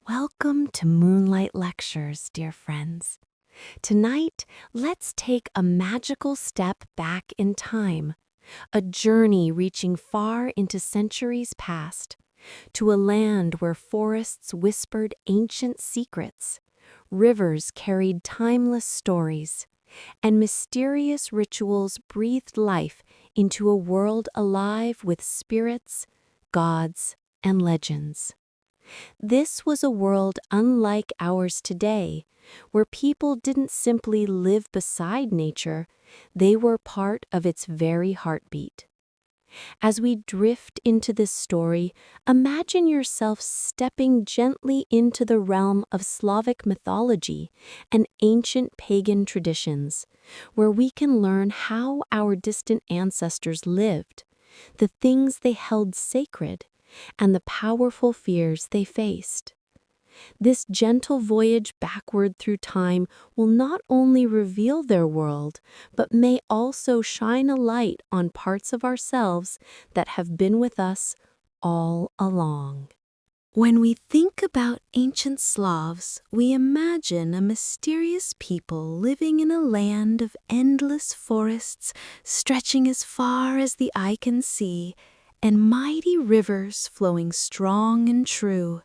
Welcome to Moonlight Lectures, dear friends. Tonight, let's take a magical step back in time, a journey reaching far into centuries past, to a land where forests whispered ancient secrets, rivers carried timeless stories, and mysterious rituals breathed life into a world alive with spirits, gods, and legends. This was a world unlike ours today, where people didn't simply live beside nature, they were part of its very heartbeat. As we drift into this story, imagine yourself stepping gently into the realm of Slavic mythology and ancient pagan traditions, where we can learn how our distant ancestors lived, the things they held sacred, and the powerful fears they faced. This gentle voyage backward through time will not only reveal their world, but may also shine a light on parts of ourselves that have been with us all along. When we think about ancient Slavs, we imagine a mysterious people living in a land of endless forests stretching as far as the eye can see, and mighty rivers flowing strong and true.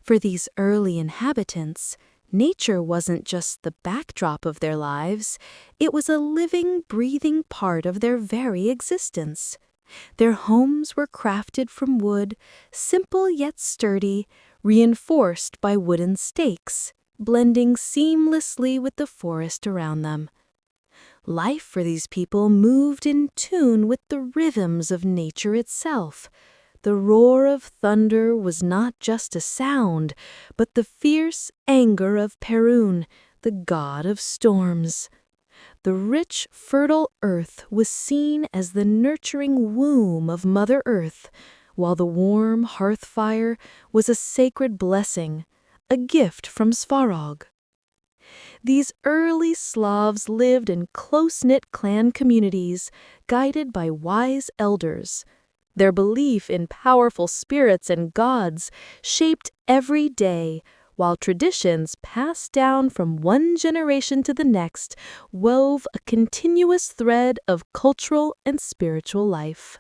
For these early inhabitants, nature wasn't just the backdrop of their lives, it was a living, breathing part of their very existence. Their homes were crafted from wood, simple yet sturdy, reinforced by wooden stakes, blending seamlessly with the forest around them. Life for these people moved in tune with the rhythms of nature itself. The roar of thunder was not just a sound, but the fierce anger of Perun, the god of storms. The rich, fertile earth was seen as the nurturing womb of Mother Earth, while the warm hearth fire was a sacred blessing, a gift from Svarog. These early Slavs lived in close-knit clan communities, guided by wise elders. Their belief in powerful spirits and gods shaped every day, while traditions passed down from one generation to the next wove a continuous thread of cultural and spiritual life.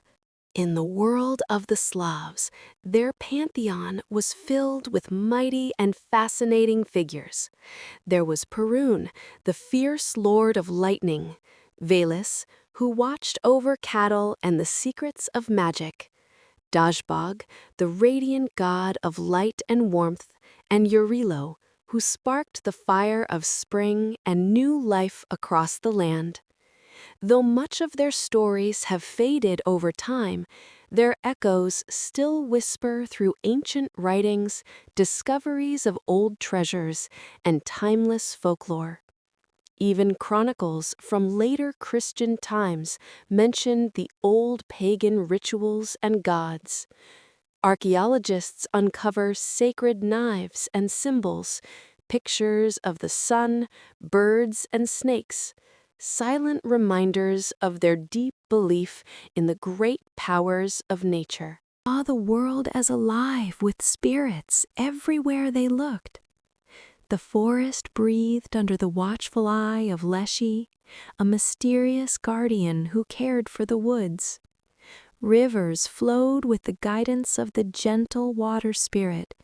In the world of the Slavs, their pantheon was filled with mighty and fascinating figures. There was Perun, the fierce lord of lightning, Veles, who watched over cattle and the secrets of magic, Dazhbog, the radiant god of light and warmth, and Jarilo, who sparked the fire of spring and new life across the land. Though much of their stories have faded over time, their echoes still whisper through ancient writings, discoveries of old treasures, and timeless folklore. Even chronicles from later Christian times mention the old pagan rituals and gods. Archaeologists uncover sacred knives and symbols, pictures of the sun, birds, and snakes, silent reminders of their deep belief in the great powers of nature. Saw the world as alive with spirits everywhere they looked. The forest breathed under the watchful eye of Leshy, a mysterious guardian who cared for the woods. Rivers flowed with the guidance of the gentle water spirit,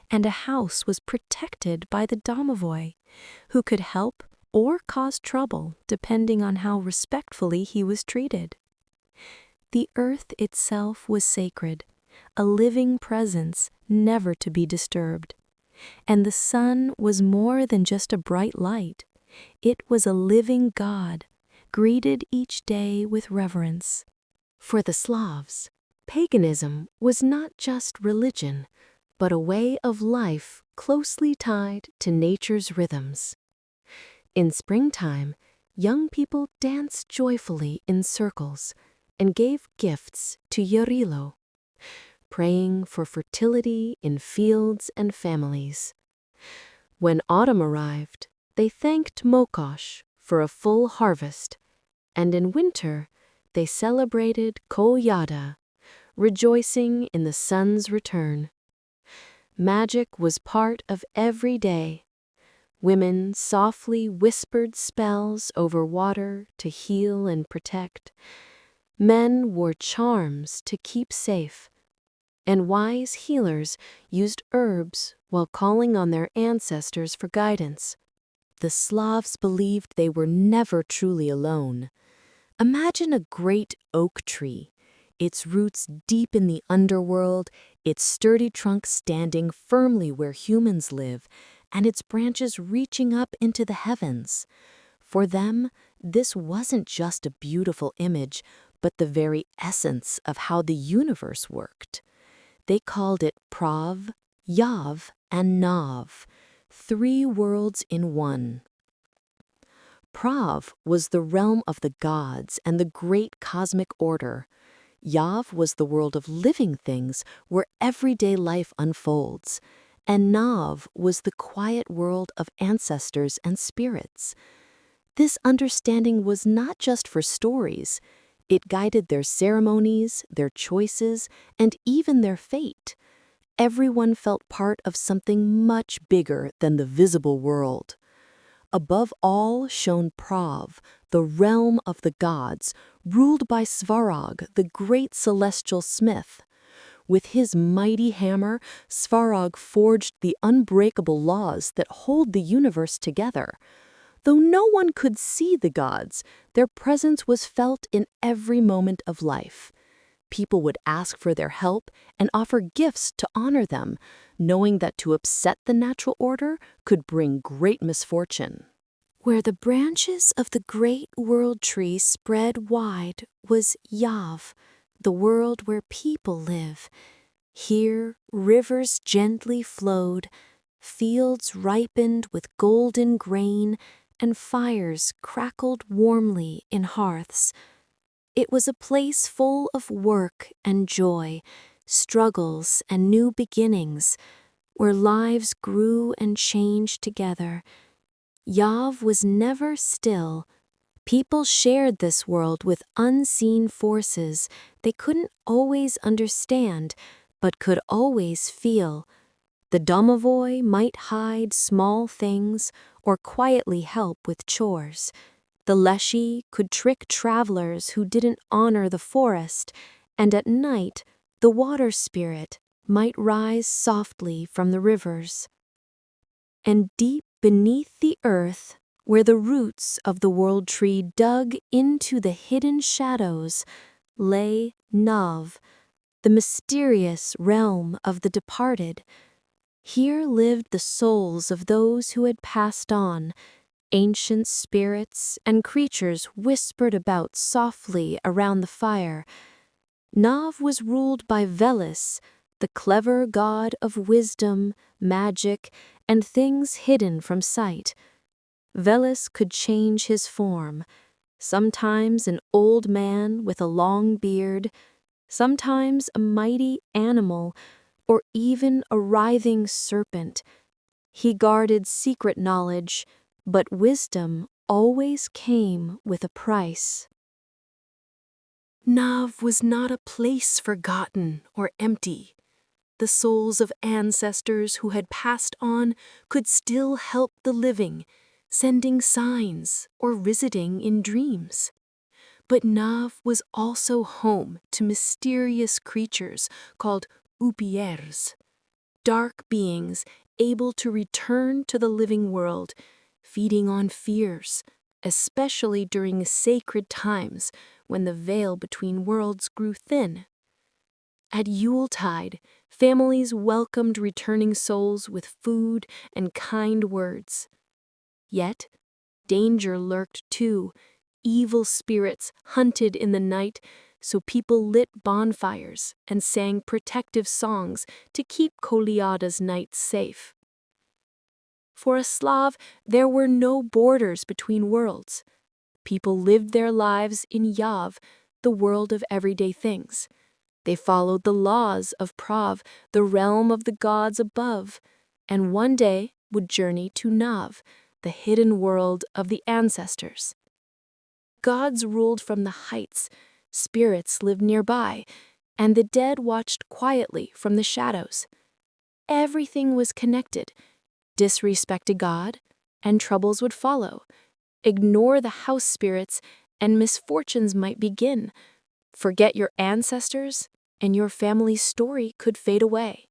and a house was protected by the Domovoy, who could help or cause trouble depending on how respectfully he was treated. The earth itself was sacred, a living presence never to be disturbed. And the sun was more than just a bright light. It was a living god, greeted each day with reverence. For the Slavs, paganism was not just religion, but a way of life closely tied to nature's rhythms. In springtime, young people danced joyfully in circles and gave gifts to Jarilo, praying for fertility in fields and families. When autumn arrived, they thanked Mokosh for a full harvest, and in winter they celebrated Kolyada, rejoicing in the sun's return. Magic was part of every day. Women softly whispered spells over water to heal and protect. Men wore charms to keep safe. And wise healers used herbs while calling on their ancestors for guidance. The Slavs believed they were never truly alone. Imagine a great oak tree, its roots deep in the underworld, its sturdy trunk standing firmly where humans live, and its branches reaching up into the heavens. For them, this wasn't just a beautiful image, but the very essence of how the universe worked. They called it Prav, Yav, and Nav, 3 worlds in one. Prav was the realm of the gods and the great cosmic order. Yav was the world of living things where everyday life unfolds. And Nav was the quiet world of ancestors and spirits. This understanding was not just for stories. It guided their ceremonies, their choices, and even their fate. Everyone felt part of something much bigger than the visible world. Above all shone Prav, the realm of the gods, ruled by Svarog, the great celestial smith. With his mighty hammer, Svarog forged the unbreakable laws that hold the universe together. Though no one could see the gods, their presence was felt in every moment of life. People would ask for their help and offer gifts to honor them, knowing that to upset the natural order could bring great misfortune. Where the branches of the great world tree spread wide was Yav, the world where people live. Here rivers gently flowed, fields ripened with golden grain, and fires crackled warmly in hearths. It was a place full of work and joy, struggles and new beginnings, where lives grew and changed together. Yav was never still. People shared this world with unseen forces they couldn't always understand, but could always feel. The Domovoy might hide small things or quietly help with chores. The Leshy could trick travelers who didn't honor the forest, and at night the water spirit might rise softly from the rivers. And deep beneath the earth, where the roots of the world tree dug into the hidden shadows, lay Nav, the mysterious realm of the departed. Here lived the souls of those who had passed on. Ancient spirits and creatures whispered about softly around the fire. Nav was ruled by Veles, the clever god of wisdom, magic, and things hidden from sight. Veles could change his form, sometimes an old man with a long beard, sometimes a mighty animal, or even a writhing serpent. He guarded secret knowledge, but wisdom always came with a price. Nav was not a place forgotten or empty. The souls of ancestors who had passed on could still help the living, sending signs or visiting in dreams. But Nav was also home to mysterious creatures called upiers, dark beings able to return to the living world, feeding on fears, especially during sacred times when the veil between worlds grew thin. At Yuletide, families welcomed returning souls with food and kind words. Yet, danger lurked too. Evil spirits hunted in the night, so people lit bonfires and sang protective songs to keep Kolyada's nights safe. For a Slav, there were no borders between worlds. People lived their lives in Yav, the world of everyday things. They followed the laws of Prav, the realm of the gods above, and one day would journey to Nav, the hidden world of the ancestors. Gods ruled from the heights, spirits lived nearby, and the dead watched quietly from the shadows. everything was connected. Disrespect a god, and troubles would follow. Ignore the house spirits, and misfortunes might begin. Forget your ancestors, and your family's story could fade away.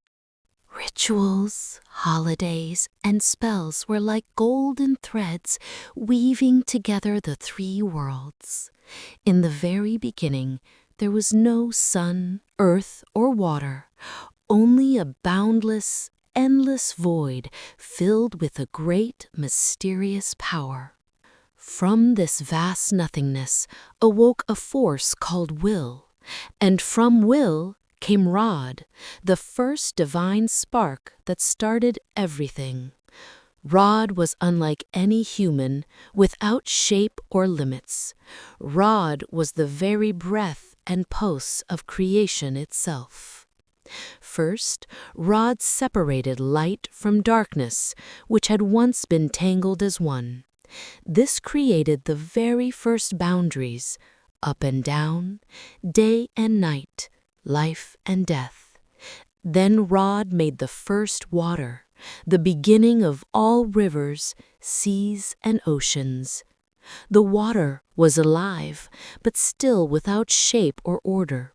Rituals, holidays, and spells were like golden threads weaving together the three worlds. In the very beginning, there was no sun, earth, or water, only a boundless, endless void filled with a great, mysterious power. From this vast nothingness awoke a force called will, and from will came Rod, the first divine spark that started everything. Rod was unlike any human, without shape or limits. Rod was the very breath and pulse of creation itself. First, Rod separated light from darkness, which had once been tangled as one. This created the very first boundaries, up and down, day and night, life and death. Then Rod made the first water, the beginning of all rivers, seas, and oceans. The water was alive, but still without shape or order.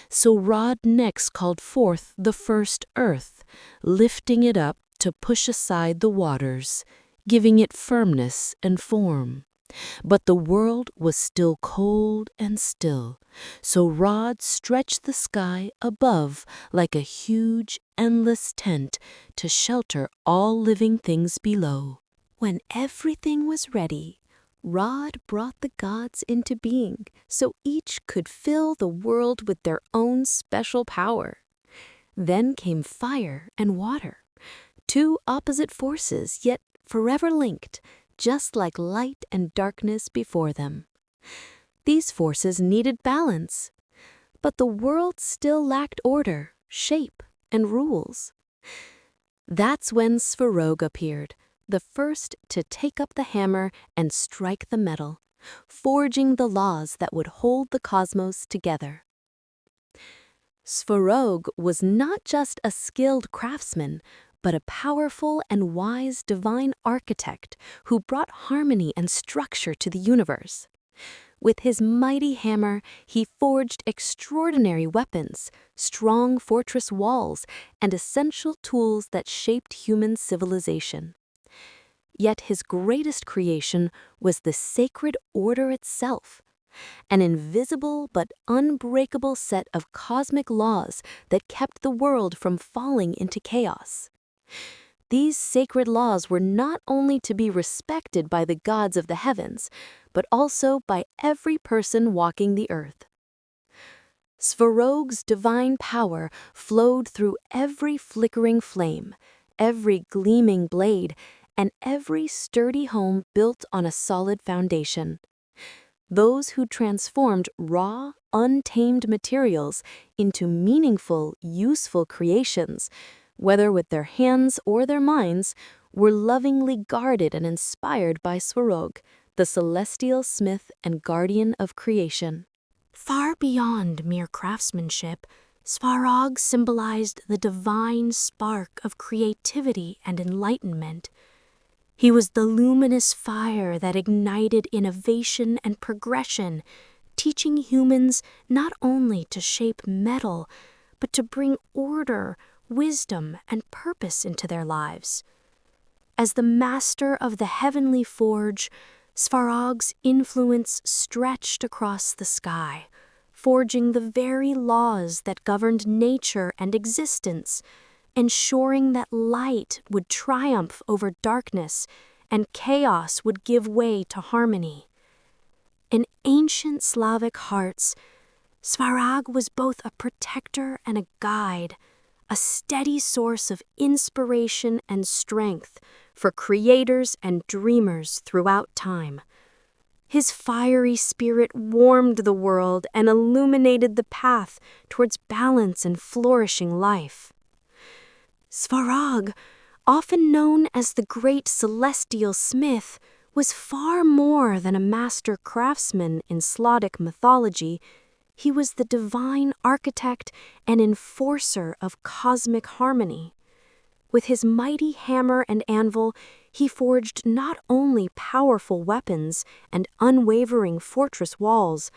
So Rod next called forth the first earth, lifting it up to push aside the waters, giving it firmness and form. But the world was still cold and still, so Rod stretched the sky above like a huge, endless tent to shelter all living things below. When everything was ready, Rod brought the gods into being so each could fill the world with their own special power. Then came fire and water, two opposite forces, yet forever linked, just like light and darkness before them. These forces needed balance, but the world still lacked order, shape, and rules. That's when Svarog appeared, the first to take up the hammer and strike the metal, forging the laws that would hold the cosmos together. Svarog was not just a skilled craftsman, but a powerful and wise divine architect who brought harmony and structure to the universe. With his mighty hammer, he forged extraordinary weapons, strong fortress walls, and essential tools that shaped human civilization. Yet his greatest creation was the sacred order itself, an invisible but unbreakable set of cosmic laws that kept the world from falling into chaos. These sacred laws were not only to be respected by the gods of the heavens, but also by every person walking the earth. Svarog's divine power flowed through every flickering flame, every gleaming blade, and every sturdy home built on a solid foundation. Those who transformed raw, untamed materials into meaningful, useful creations, whether with their hands or their minds, were lovingly guarded and inspired by Svarog, the celestial smith and guardian of creation. Far beyond mere craftsmanship, Svarog symbolized the divine spark of creativity and enlightenment. He was the luminous fire that ignited innovation and progression, teaching humans not only to shape metal, but to bring order, wisdom, and purpose into their lives. As the master of the heavenly forge, Svarog's influence stretched across the sky, forging the very laws that governed nature and existence, ensuring that light would triumph over darkness and chaos would give way to harmony. In ancient Slavic hearts, Svarog was both a protector and a guide, a steady source of inspiration and strength for creators and dreamers throughout time. His fiery spirit warmed the world and illuminated the path towards balance and flourishing life. Svarog, often known as the great celestial smith, was far more than a master craftsman in Slavic mythology. He was the divine architect and enforcer of cosmic harmony. With his mighty hammer and anvil, he forged not only powerful weapons and unwavering fortress walls,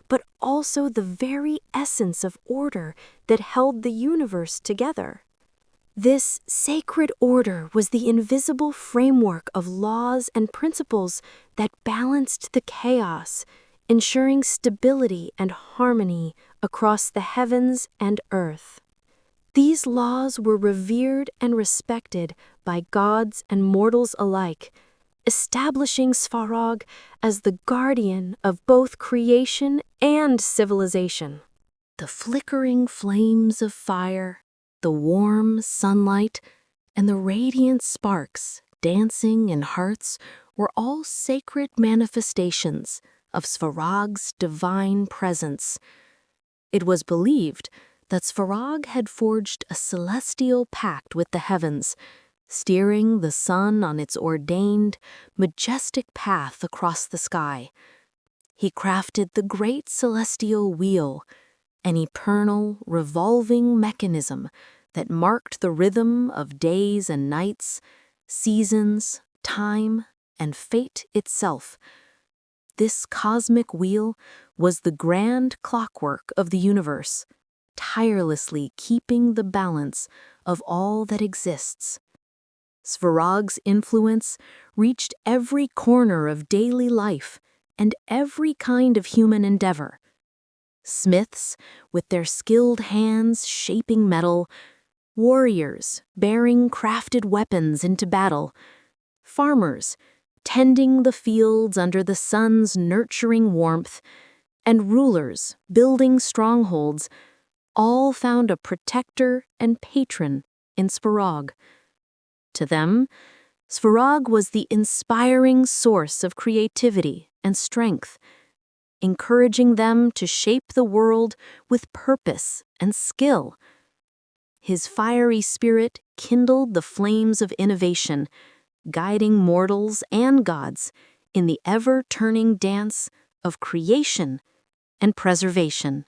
but also the very essence of order that held the universe together. This sacred order was the invisible framework of laws and principles that balanced the chaos, ensuring stability and harmony across the heavens and earth. These laws were revered and respected by gods and mortals alike, establishing Svarog as the guardian of both creation and civilization. The flickering flames of fire, the warm sunlight, and the radiant sparks dancing in hearts were all sacred manifestations of Svarog's divine presence. It was believed that Svarog had forged a celestial pact with the heavens, steering the sun on its ordained, majestic path across the sky. He crafted the great celestial wheel, an eternal, revolving mechanism that marked the rhythm of days and nights, seasons, time, and fate itself. This cosmic wheel was the grand clockwork of the universe, tirelessly keeping the balance of all that exists. Svarog's influence reached every corner of daily life and every kind of human endeavor. Smiths, with their skilled hands shaping metal, warriors bearing crafted weapons into battle, farmers tending the fields under the sun's nurturing warmth, and rulers building strongholds, all found a protector and patron in Svarog. To them, Svarog was the inspiring source of creativity and strength, encouraging them to shape the world with purpose and skill. His fiery spirit kindled the flames of innovation, guiding mortals and gods in the ever-turning dance of creation and preservation.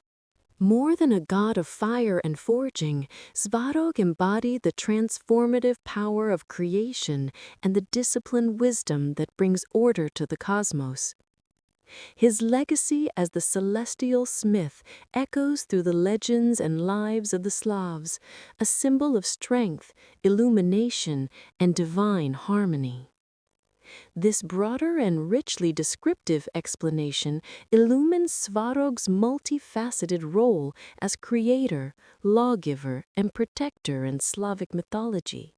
More than a god of fire and forging, Svarog embodied the transformative power of creation and the disciplined wisdom that brings order to the cosmos. His legacy as the celestial smith echoes through the legends and lives of the Slavs, a symbol of strength, illumination, and divine harmony. This broader and richly descriptive explanation illumines Svarog's multifaceted role as creator, lawgiver, and protector in Slavic mythology,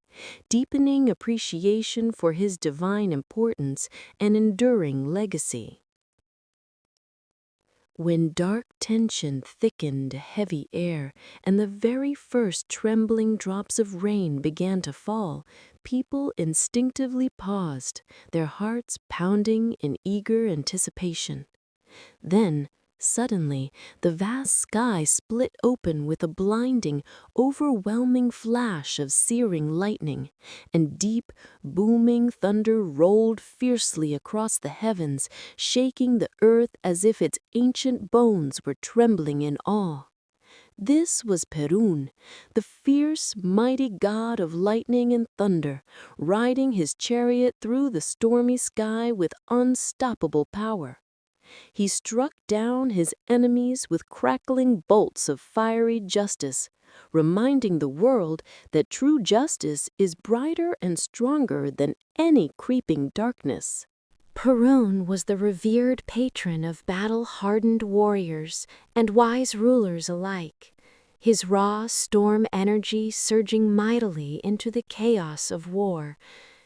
deepening appreciation for his divine importance and enduring legacy. When dark tension thickened a heavy air and the very first trembling drops of rain began to fall, people instinctively paused, their hearts pounding in eager anticipation. Then, suddenly, the vast sky split open with a blinding, overwhelming flash of searing lightning, and deep, booming thunder rolled fiercely across the heavens, shaking the earth as if its ancient bones were trembling in awe. This was Perun, the fierce, mighty god of lightning and thunder, riding his chariot through the stormy sky with unstoppable power. He struck down his enemies with crackling bolts of fiery justice, reminding the world that true justice is brighter and stronger than any creeping darkness. Perun was the revered patron of battle-hardened warriors and wise rulers alike, his raw storm energy surging mightily into the chaos of war,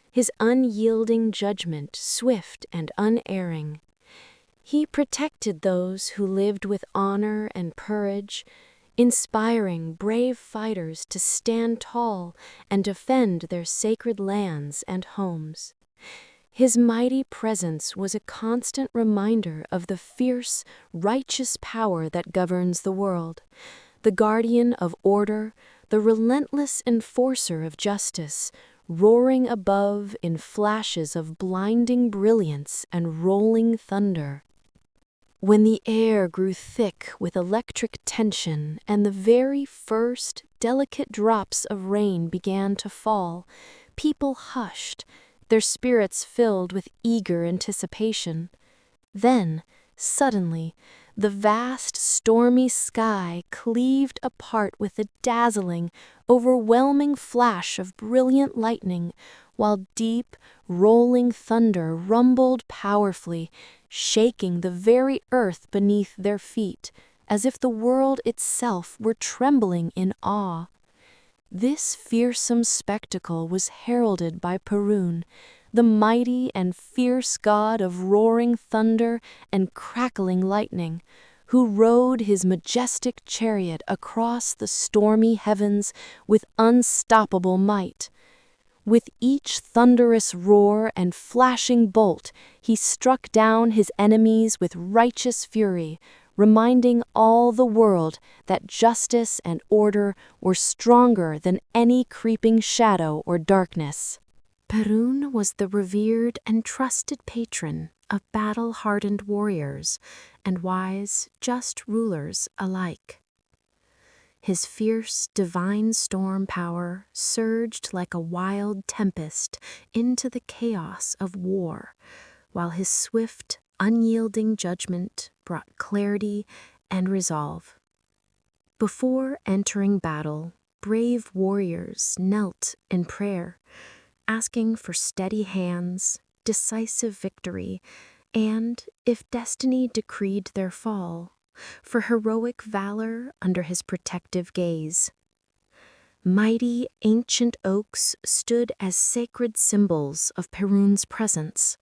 his unyielding judgment swift and unerring. He protected those who lived with honor and courage, inspiring brave fighters to stand tall and defend their sacred lands and homes. His mighty presence was a constant reminder of the fierce, righteous power that governs the world, the guardian of order, the relentless enforcer of justice, roaring above in flashes of blinding brilliance and rolling thunder. When the air grew thick with electric tension and the very first delicate drops of rain began to fall, people hushed, their spirits filled with eager anticipation. Then, suddenly, the vast stormy sky cleaved apart with a dazzling, overwhelming flash of brilliant lightning, while deep, rolling thunder rumbled powerfully, shaking the very earth beneath their feet, as if the world itself were trembling in awe. This fearsome spectacle was heralded by Perun, the mighty and fierce god of roaring thunder and crackling lightning, who rode his majestic chariot across the stormy heavens with unstoppable might. With each thunderous roar and flashing bolt, he struck down his enemies with righteous fury, reminding all the world that justice and order were stronger than any creeping shadow or darkness. Perun was the revered and trusted patron of battle-hardened warriors and wise, just rulers alike. His fierce, divine storm power surged like a wild tempest into the chaos of war, while his swift, unyielding judgment brought clarity and resolve. Before entering battle, brave warriors knelt in prayer, asking for steady hands, decisive victory, and, if destiny decreed their fall, for heroic valor under his protective gaze. Mighty ancient oaks stood as sacred symbols of Perun's presence.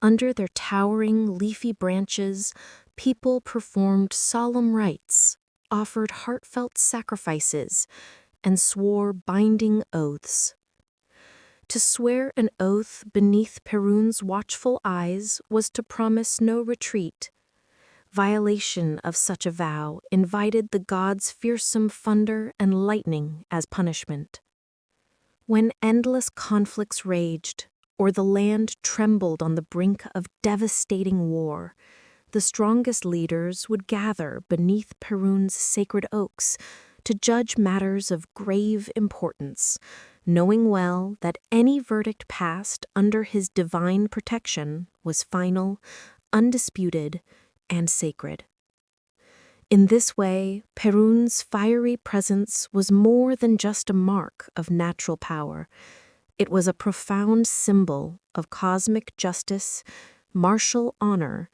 Under their towering leafy branches, people performed solemn rites, offered heartfelt sacrifices, and swore binding oaths. To swear an oath beneath Perun's watchful eyes was to promise no retreat. Violation of such a vow invited the god's fearsome thunder and lightning as punishment. When endless conflicts raged, or the land trembled on the brink of devastating war, the strongest leaders would gather beneath Perun's sacred oaks to judge matters of grave importance, knowing well that any verdict passed under his divine protection was final, undisputed, and sacred. In this way, Perun's fiery presence was more than just a mark of natural power. It was a profound symbol of cosmic justice, martial honor,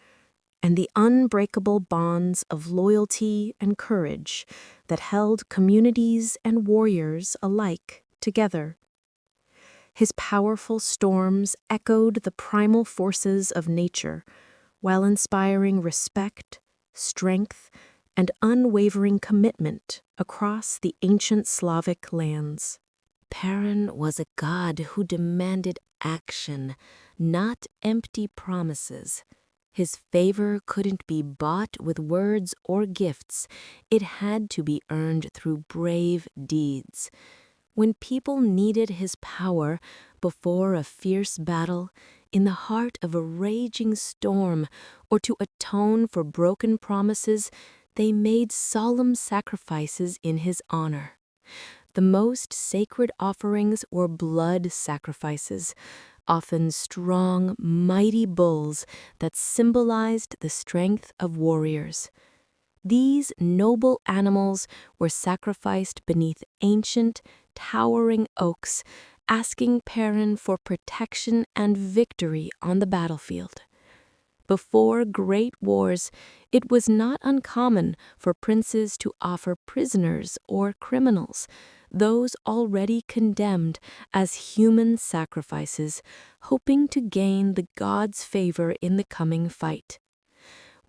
and the unbreakable bonds of loyalty and courage that held communities and warriors alike together. His powerful storms echoed the primal forces of nature, while inspiring respect, strength, and unwavering commitment across the ancient Slavic lands. Perun was a god who demanded action, not empty promises. His favor couldn't be bought with words or gifts. It had to be earned through brave deeds. When people needed his power before a fierce battle, in the heart of a raging storm, or to atone for broken promises, they made solemn sacrifices in his honor. The most sacred offerings were blood sacrifices, often strong, mighty bulls that symbolized the strength of warriors. These noble animals were sacrificed beneath ancient, towering oaks, asking Perun for protection and victory on the battlefield. Before great wars, it was not uncommon for princes to offer prisoners or criminals, those already condemned, as human sacrifices, hoping to gain the god's favor in the coming fight.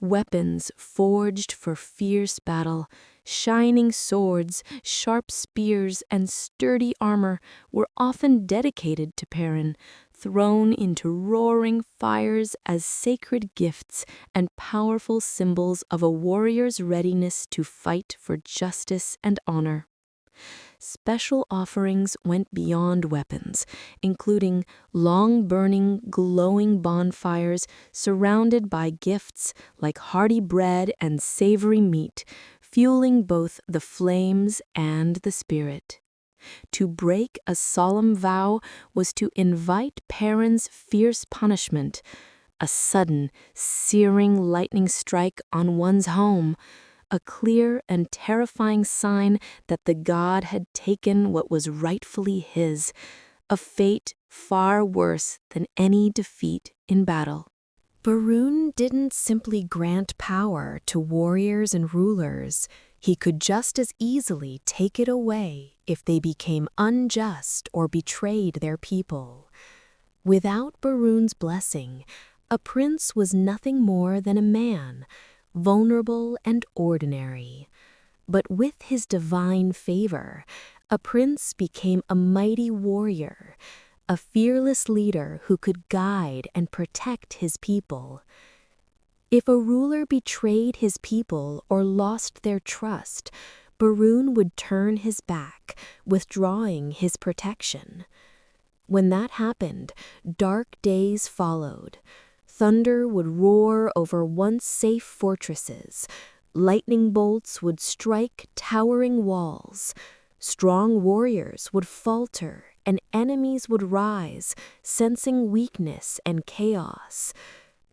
Weapons forged for fierce battle, shining swords, sharp spears, and sturdy armor were often dedicated to Perun, thrown into roaring fires as sacred gifts and powerful symbols of a warrior's readiness to fight for justice and honor. Special offerings went beyond weapons, including long-burning, glowing bonfires surrounded by gifts like hearty bread and savory meat, fueling both the flames and the spirit. To break a solemn vow was to invite Perun's fierce punishment, a sudden, searing lightning strike on one's home, a clear and terrifying sign that the god had taken what was rightfully his, a fate far worse than any defeat in battle. Perun didn't simply grant power to warriors and rulers. He could just as easily take it away if they became unjust or betrayed their people. Without Perun's blessing, a prince was nothing more than a man, vulnerable and ordinary. But with his divine favor, a prince became a mighty warrior, a fearless leader who could guide and protect his people. If a ruler betrayed his people or lost their trust, Perun would turn his back, withdrawing his protection. When that happened, dark days followed. Thunder would roar over once safe fortresses. Lightning bolts would strike towering walls. Strong warriors would falter, and enemies would rise, sensing weakness and chaos.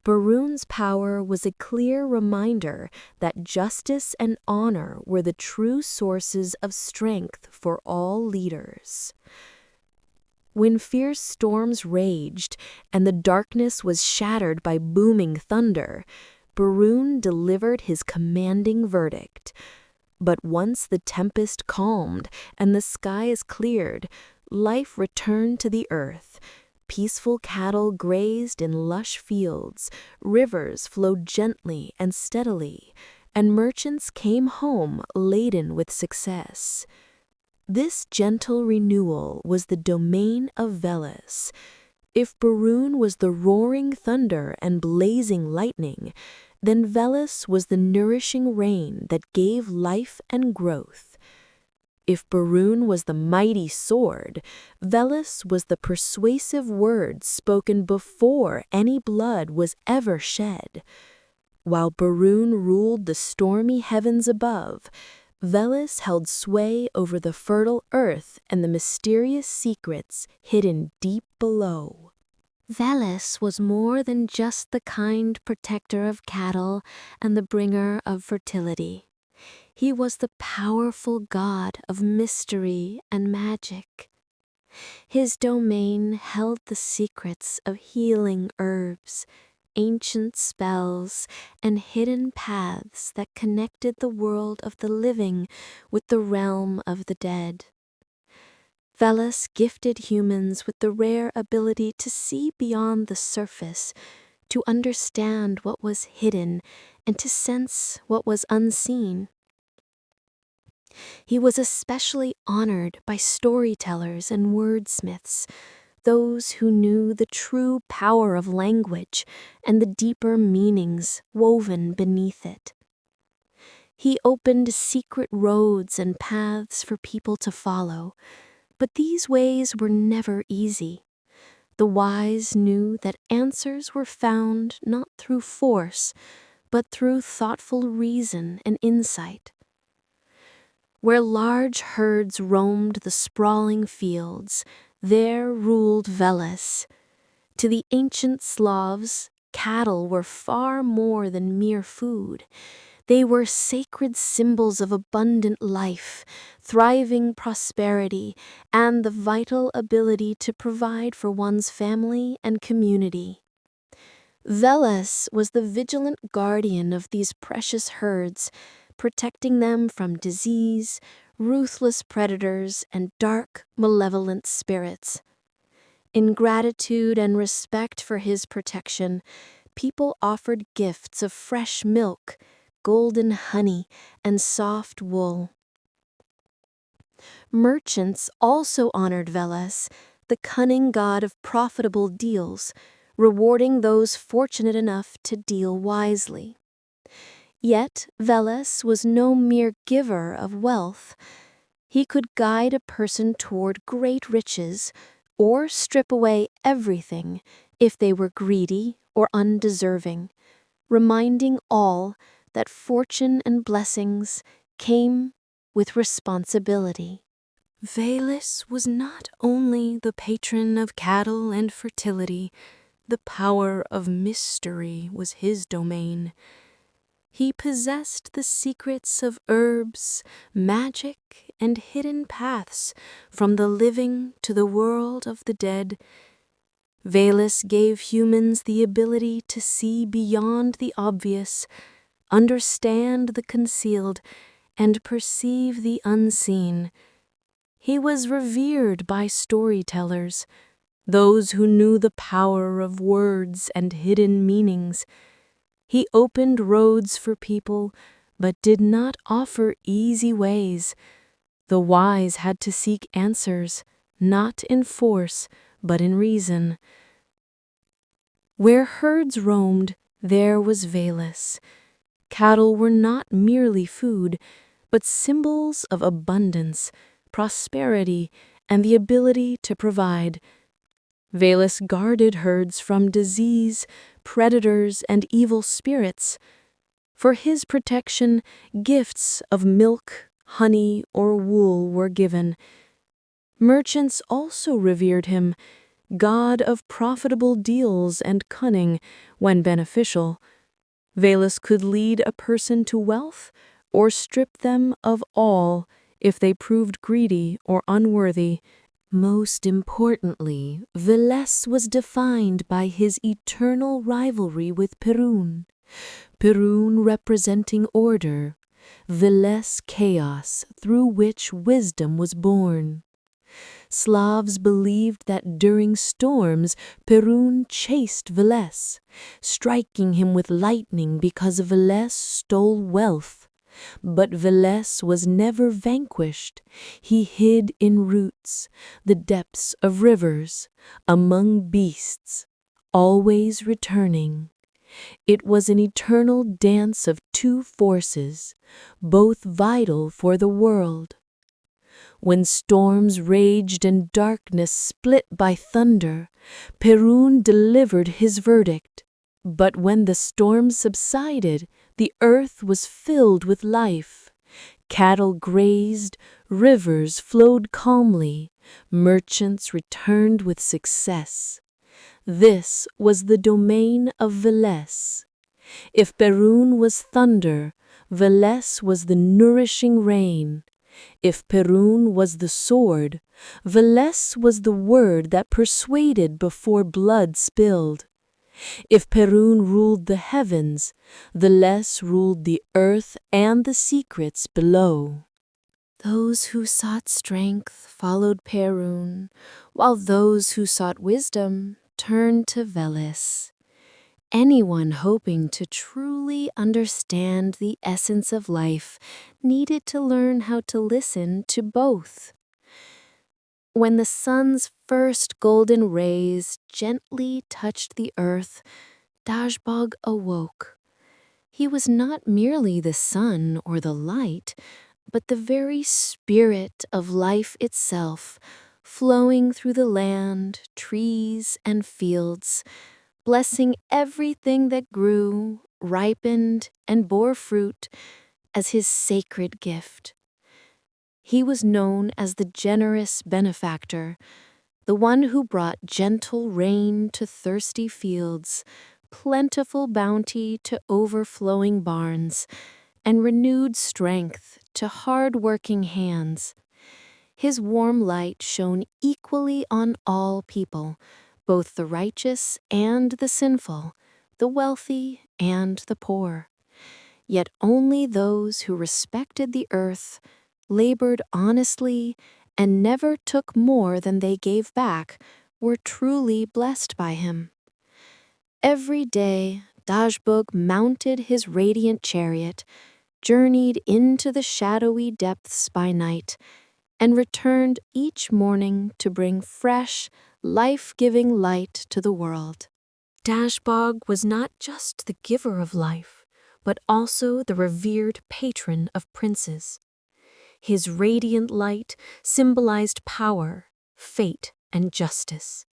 Perun's power was a clear reminder that justice and honor were the true sources of strength for all leaders. When fierce storms raged and the darkness was shattered by booming thunder, Perun delivered his commanding verdict. But once the tempest calmed and the skies cleared, life returned to the earth. Peaceful cattle grazed in lush fields, rivers flowed gently and steadily, and merchants came home laden with success. This gentle renewal was the domain of Veles. If Perun was the roaring thunder and blazing lightning, then Veles was the nourishing rain that gave life and growth. If Perun was the mighty sword, Veles was the persuasive words spoken before any blood was ever shed. While Perun ruled the stormy heavens above, Veles held sway over the fertile earth and the mysterious secrets hidden deep below. Veles was more than just the kind protector of cattle and the bringer of fertility. He was the powerful god of mystery and magic. His domain held the secrets of healing herbs, ancient spells, and hidden paths that connected the world of the living with the realm of the dead. Veles gifted humans with the rare ability to see beyond the surface, to understand what was hidden, and to sense what was unseen. He was especially honored by storytellers and wordsmiths, those who knew the true power of language and the deeper meanings woven beneath it. He opened secret roads and paths for people to follow, but these ways were never easy. The wise knew that answers were found not through force, but through thoughtful reason and insight. Where large herds roamed the sprawling fields, there ruled Veles. To the ancient Slavs, cattle were far more than mere food. They were sacred symbols of abundant life, thriving prosperity, and the vital ability to provide for one's family and community. Veles was the vigilant guardian of these precious herds, protecting them from disease, ruthless predators, and dark, malevolent spirits. In gratitude and respect for his protection, people offered gifts of fresh milk, golden honey, and soft wool. Merchants also honored Veles, the cunning god of profitable deals, rewarding those fortunate enough to deal wisely. Yet Veles was no mere giver of wealth. He could guide a person toward great riches or strip away everything if they were greedy or undeserving, reminding all that fortune and blessings came with responsibility. Veles was not only the patron of cattle and fertility, the power of mystery was his domain. He possessed the secrets of herbs, magic, and hidden paths from the living to the world of the dead. Veles gave humans the ability to see beyond the obvious, understand the concealed, and perceive the unseen. He was revered by storytellers, those who knew the power of words and hidden meanings. He opened roads for people, but did not offer easy ways. The wise had to seek answers, not in force, but in reason. Where herds roamed, there was Veles. Cattle were not merely food, but symbols of abundance, prosperity, and the ability to provide. Veles guarded herds from disease, predators, and evil spirits. For his protection, gifts of milk, honey, or wool were given. Merchants also revered him, god of profitable deals and cunning when beneficial. Veles could lead a person to wealth or strip them of all if they proved greedy or unworthy. Most importantly, Veles was defined by his eternal rivalry with Perun. Perun representing order, Veles chaos through which wisdom was born. Slavs believed that during storms, Perun chased Veles, striking him with lightning because Veles stole wealth. But Veles was never vanquished. He hid in roots, the depths of rivers, among beasts, always returning. It was an eternal dance of two forces, both vital for the world. When storms raged and darkness split by thunder, Perun delivered his verdict. But when the storm subsided, the earth was filled with life. Cattle grazed, rivers flowed calmly, merchants returned with success. This was the domain of Veles. If Perun was thunder, Veles was the nourishing rain. If Perun was the sword, Veles was the word that persuaded before blood spilled. If Perun ruled the heavens, Veles ruled the earth and the secrets below. Those who sought strength followed Perun, while those who sought wisdom turned to Veles. Anyone hoping to truly understand the essence of life needed to learn how to listen to both. When the sun's first golden rays gently touched the earth, Dazhbog awoke. He was not merely the sun or the light, but the very spirit of life itself, flowing through the land, trees, and fields, blessing everything that grew, ripened, and bore fruit as his sacred gift. He was known as the generous benefactor, the one who brought gentle rain to thirsty fields, plentiful bounty to overflowing barns, and renewed strength to hard-working hands. His warm light shone equally on all people, both the righteous and the sinful, the wealthy and the poor. Yet only those who respected the earth, labored honestly, and never took more than they gave back were truly blessed by him. Every day, Dazhbog mounted his radiant chariot, journeyed into the shadowy depths by night, and returned each morning to bring fresh, life-giving light to the world. Dazhbog was not just the giver of life, but also the revered patron of princes. His radiant light symbolized power, fate, and justice.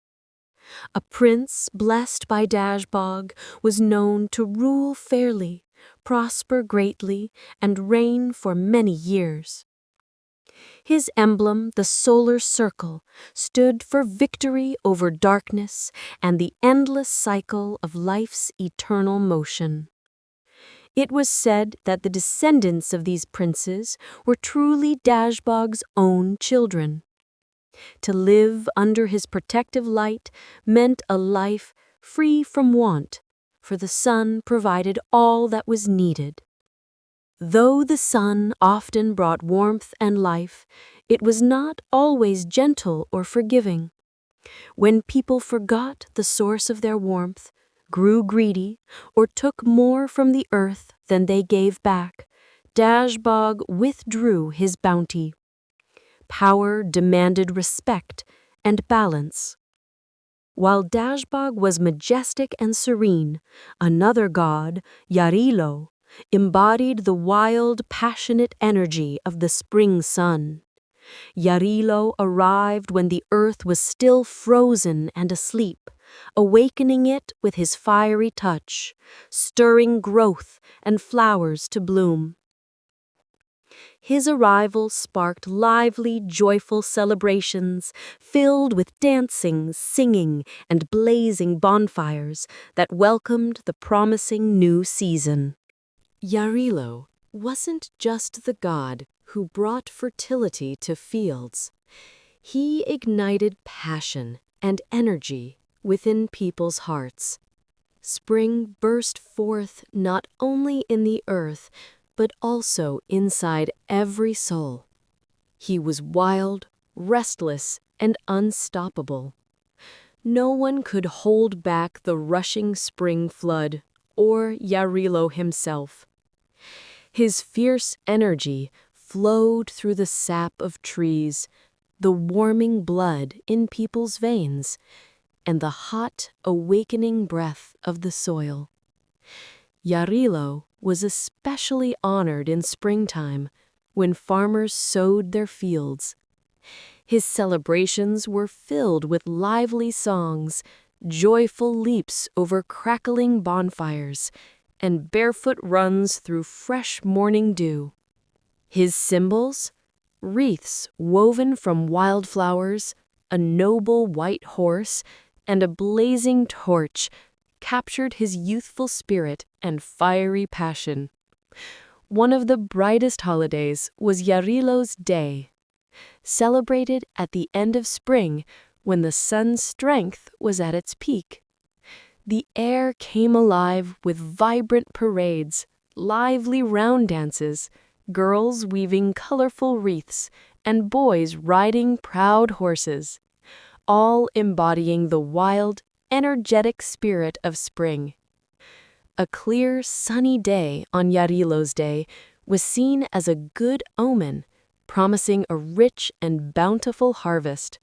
A prince blessed by Dazhbog was known to rule fairly, prosper greatly, and reign for many years. His emblem, the solar circle, stood for victory over darkness and the endless cycle of life's eternal motion. It was said that the descendants of these princes were truly Dazhbog's own children. To live under his protective light meant a life free from want, for the sun provided all that was needed. Though the sun often brought warmth and life, it was not always gentle or forgiving. When people forgot the source of their warmth, grew greedy, or took more from the earth than they gave back, Dazhbog withdrew his bounty. Power demanded respect and balance. While Dazhbog was majestic and serene, another god, Jarilo, embodied the wild, passionate energy of the spring sun. Jarilo arrived when the earth was still frozen and asleep, awakening it with his fiery touch, stirring growth and flowers to bloom. His arrival sparked lively, joyful celebrations filled with dancing, singing, and blazing bonfires that welcomed the promising new season. Jarilo wasn't just the god who brought fertility to fields. He ignited passion and energy within people's hearts. Spring burst forth not only in the earth, but also inside every soul. He was wild, restless, and unstoppable. No one could hold back the rushing spring flood, or Jarilo himself. His fierce energy flowed through the sap of trees, the warming blood in people's veins, and the hot, awakening breath of the soil. Jarilo was especially honored in springtime, when farmers sowed their fields. His celebrations were filled with lively songs, joyful leaps over crackling bonfires, and barefoot runs through fresh morning dew. His symbols? Wreaths woven from wildflowers, a noble white horse, and a blazing torch captured his youthful spirit and fiery passion. One of the brightest holidays was Jarilo's Day, celebrated at the end of spring when the sun's strength was at its peak. The air came alive with vibrant parades, lively round dances, girls weaving colorful wreaths, and boys riding proud horses, all embodying the wild, energetic spirit of spring. A clear, sunny day on Jarilo's Day was seen as a good omen, promising a rich and bountiful harvest.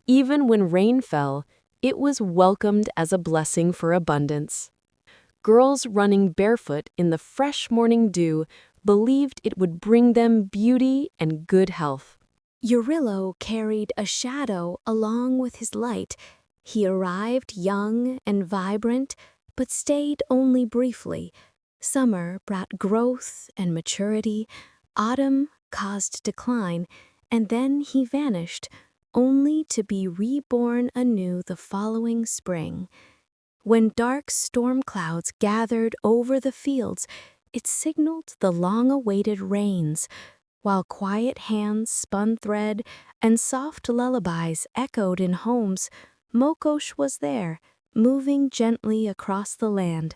Even when rain fell, it was welcomed as a blessing for abundance. Girls running barefoot in the fresh morning dew believed it would bring them beauty and good health. Jarilo carried a shadow along with his light. He arrived young and vibrant, but stayed only briefly. Summer brought growth and maturity, autumn caused decline, and then he vanished, only to be reborn anew the following spring. When dark storm clouds gathered over the fields, it signaled the long-awaited rains, while quiet hands spun thread and soft lullabies echoed in homes. Mokosh was there, moving gently across the land.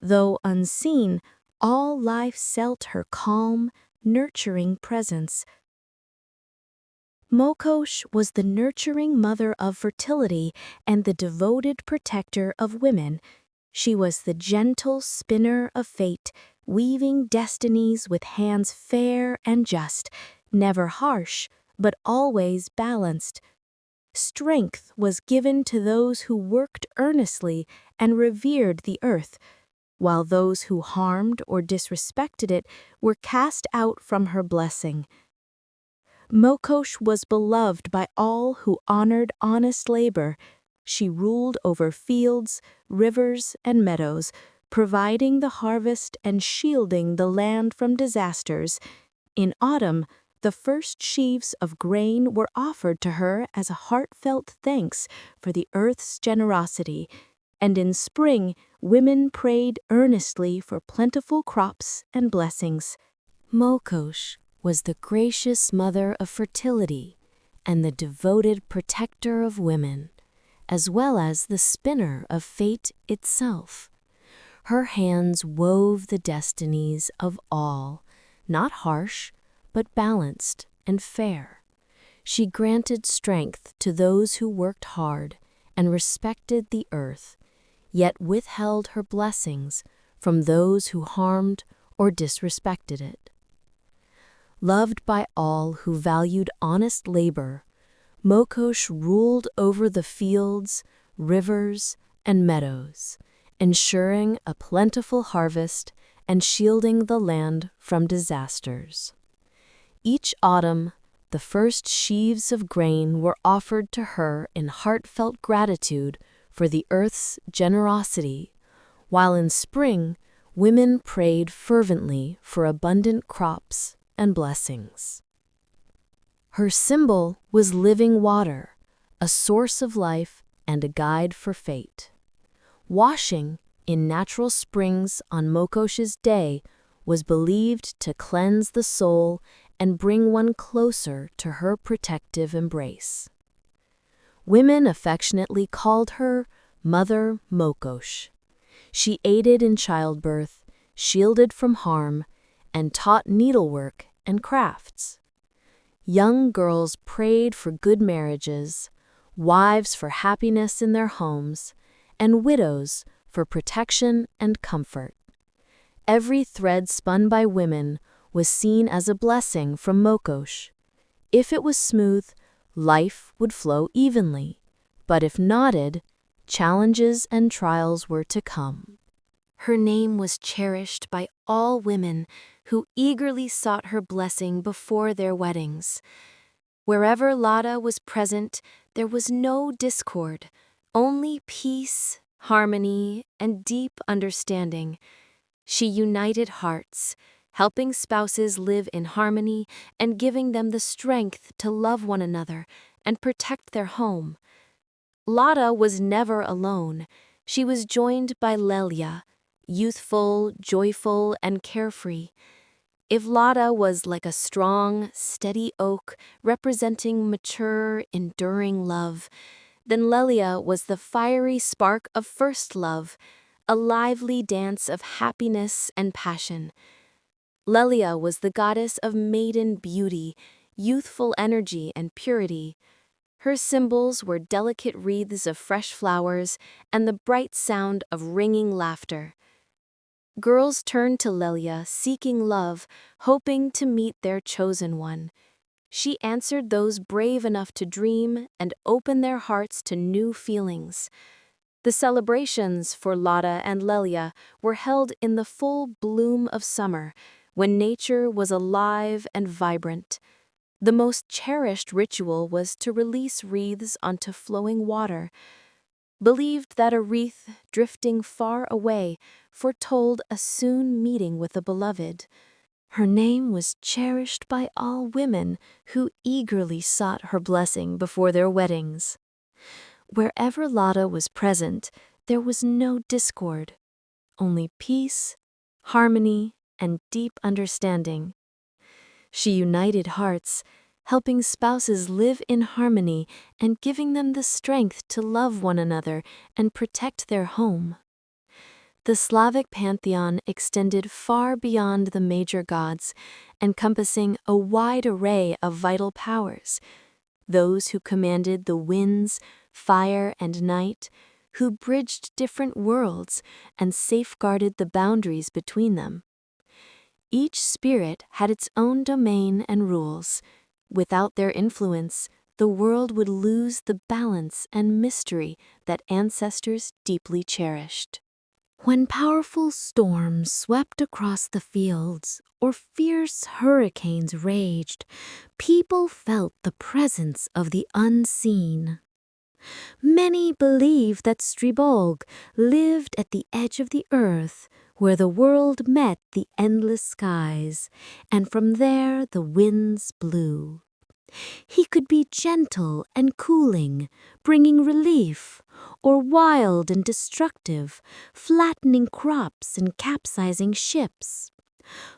Though unseen, all life felt her calm, nurturing presence. Mokosh was the nurturing mother of fertility and the devoted protector of women. She was the gentle spinner of fate, weaving destinies with hands fair and just, never harsh, but always balanced. Strength was given to those who worked earnestly and revered the earth, while those who harmed or disrespected it were cast out from her blessing. Mokosh was beloved by all who honored honest labor. She ruled over fields, rivers, and meadows, providing the harvest and shielding the land from disasters. In autumn, the first sheaves of grain were offered to her as a heartfelt thanks for the earth's generosity, and in spring, women prayed earnestly for plentiful crops and blessings. Mokosh was the gracious mother of fertility and the devoted protector of women, as well as the spinner of fate itself. Her hands wove the destinies of all, not harsh, but balanced and fair. She granted strength to those who worked hard and respected the earth, yet withheld her blessings from those who harmed or disrespected it. Loved by all who valued honest labor, Mokosh ruled over the fields, rivers, and meadows, ensuring a plentiful harvest and shielding the land from disasters. Each autumn, the first sheaves of grain were offered to her in heartfelt gratitude for the earth's generosity, while in spring, women prayed fervently for abundant crops and blessings. Her symbol was living water, a source of life and a guide for fate. Washing in natural springs on Mokosh's day was believed to cleanse the soul and bring one closer to her protective embrace. Women affectionately called her Mother Mokosh. She aided in childbirth, shielded from harm, and taught needlework and crafts. Young girls prayed for good marriages, wives for happiness in their homes, and widows for protection and comfort. Every thread spun by women was seen as a blessing from Mokosh. If it was smooth, life would flow evenly, but if knotted, challenges and trials were to come. Her name was cherished by all women who eagerly sought her blessing before their weddings. Wherever Lada was present, there was no discord, only peace, harmony, and deep understanding. She united hearts, helping spouses live in harmony and giving them the strength to love one another and protect their home. Lada was never alone. She was joined by Lelia, youthful, joyful, and carefree. If Lada was like a strong, steady oak representing mature, enduring love, then Lelia was the fiery spark of first love, a lively dance of happiness and passion. Lelia was the goddess of maiden beauty, youthful energy, and purity. Her symbols were delicate wreaths of fresh flowers and the bright sound of ringing laughter. Girls turned to Lelia seeking love, hoping to meet their chosen one. She answered those brave enough to dream and open their hearts to new feelings. The celebrations for Lada and Lelia were held in the full bloom of summer, when nature was alive and vibrant. The most cherished ritual was to release wreaths onto flowing water, believed that a wreath drifting far away foretold a soon meeting with a beloved. Her name was cherished by all women who eagerly sought her blessing before their weddings. Wherever Lada was present, there was no discord, only peace, harmony, and deep understanding. She united hearts, helping spouses live in harmony and giving them the strength to love one another and protect their home. The Slavic pantheon extended far beyond the major gods, encompassing a wide array of vital powers. Those who commanded the winds, fire, and night, who bridged different worlds and safeguarded the boundaries between them. Each spirit had its own domain and rules. Without their influence, the world would lose the balance and mystery that ancestors deeply cherished. When powerful storms swept across the fields or fierce hurricanes raged, people felt the presence of the unseen. Many believe that Dazhbog lived at the edge of the earth, where the world met the endless skies, and from there the winds blew. He could be gentle and cooling, bringing relief, or wild and destructive, flattening crops and capsizing ships.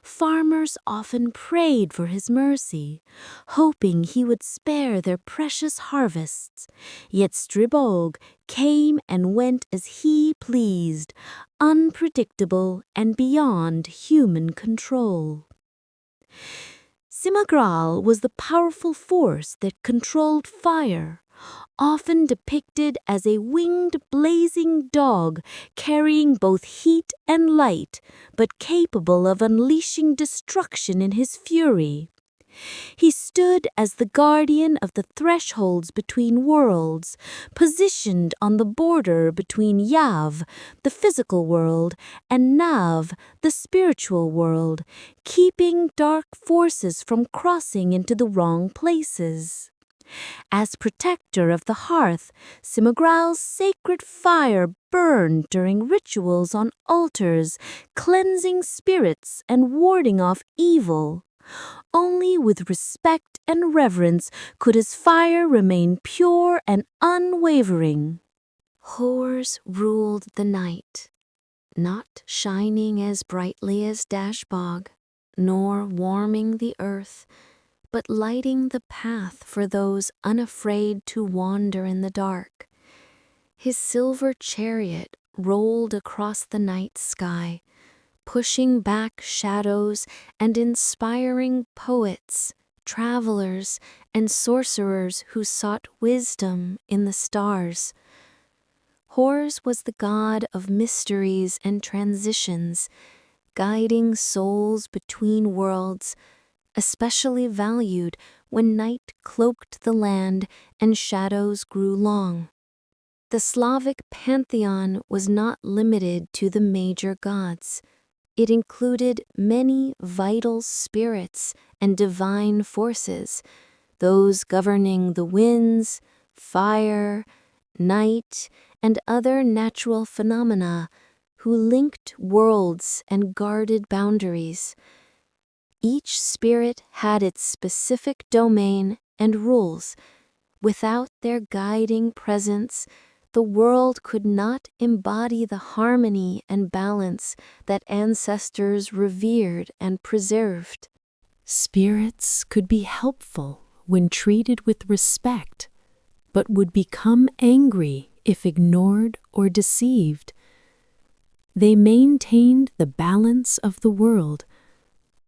Farmers often prayed for his mercy, hoping he would spare their precious harvests. Yet Dazhbog came and went as he pleased, unpredictable and beyond human control. Simagral was the powerful force that controlled fire, often depicted as a winged blazing dog carrying both heat and light, but capable of unleashing destruction in his fury. He stood as the guardian of the thresholds between worlds, positioned on the border between Yav, the physical world, and Nav, the spiritual world, keeping dark forces from crossing into the wrong places. As protector of the hearth, Simagral's sacred fire burned during rituals on altars, cleansing spirits and warding off evil. Only with respect and reverence could his fire remain pure and unwavering. Horrors ruled the night, not shining as brightly as Dazhbog, nor warming the earth, but lighting the path for those unafraid to wander in the dark. His silver chariot rolled across the night sky, pushing back shadows and inspiring poets, travelers, and sorcerers who sought wisdom in the stars. Horus was the god of mysteries and transitions, guiding souls between worlds, especially valued when night cloaked the land and shadows grew long. The Slavic pantheon was not limited to the major gods. It included many vital spirits and divine forces, those governing the winds, fire, night, and other natural phenomena, who linked worlds and guarded boundaries. Each spirit had its specific domain and rules. Without their guiding presence, the world could not embody the harmony and balance that ancestors revered and preserved. Spirits could be helpful when treated with respect, but would become angry if ignored or deceived. They maintained the balance of the world.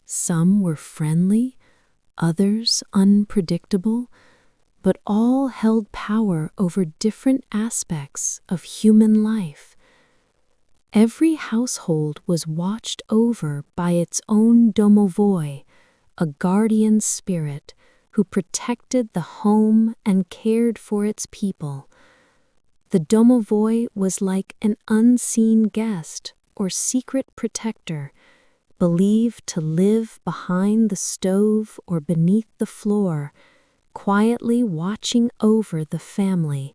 Some were friendly, others unpredictable, but all held power over different aspects of human life. Every household was watched over by its own Domovoy, a guardian spirit who protected the home and cared for its people. The Domovoy was like an unseen guest or secret protector, believed to live behind the stove or beneath the floor, quietly watching over the family.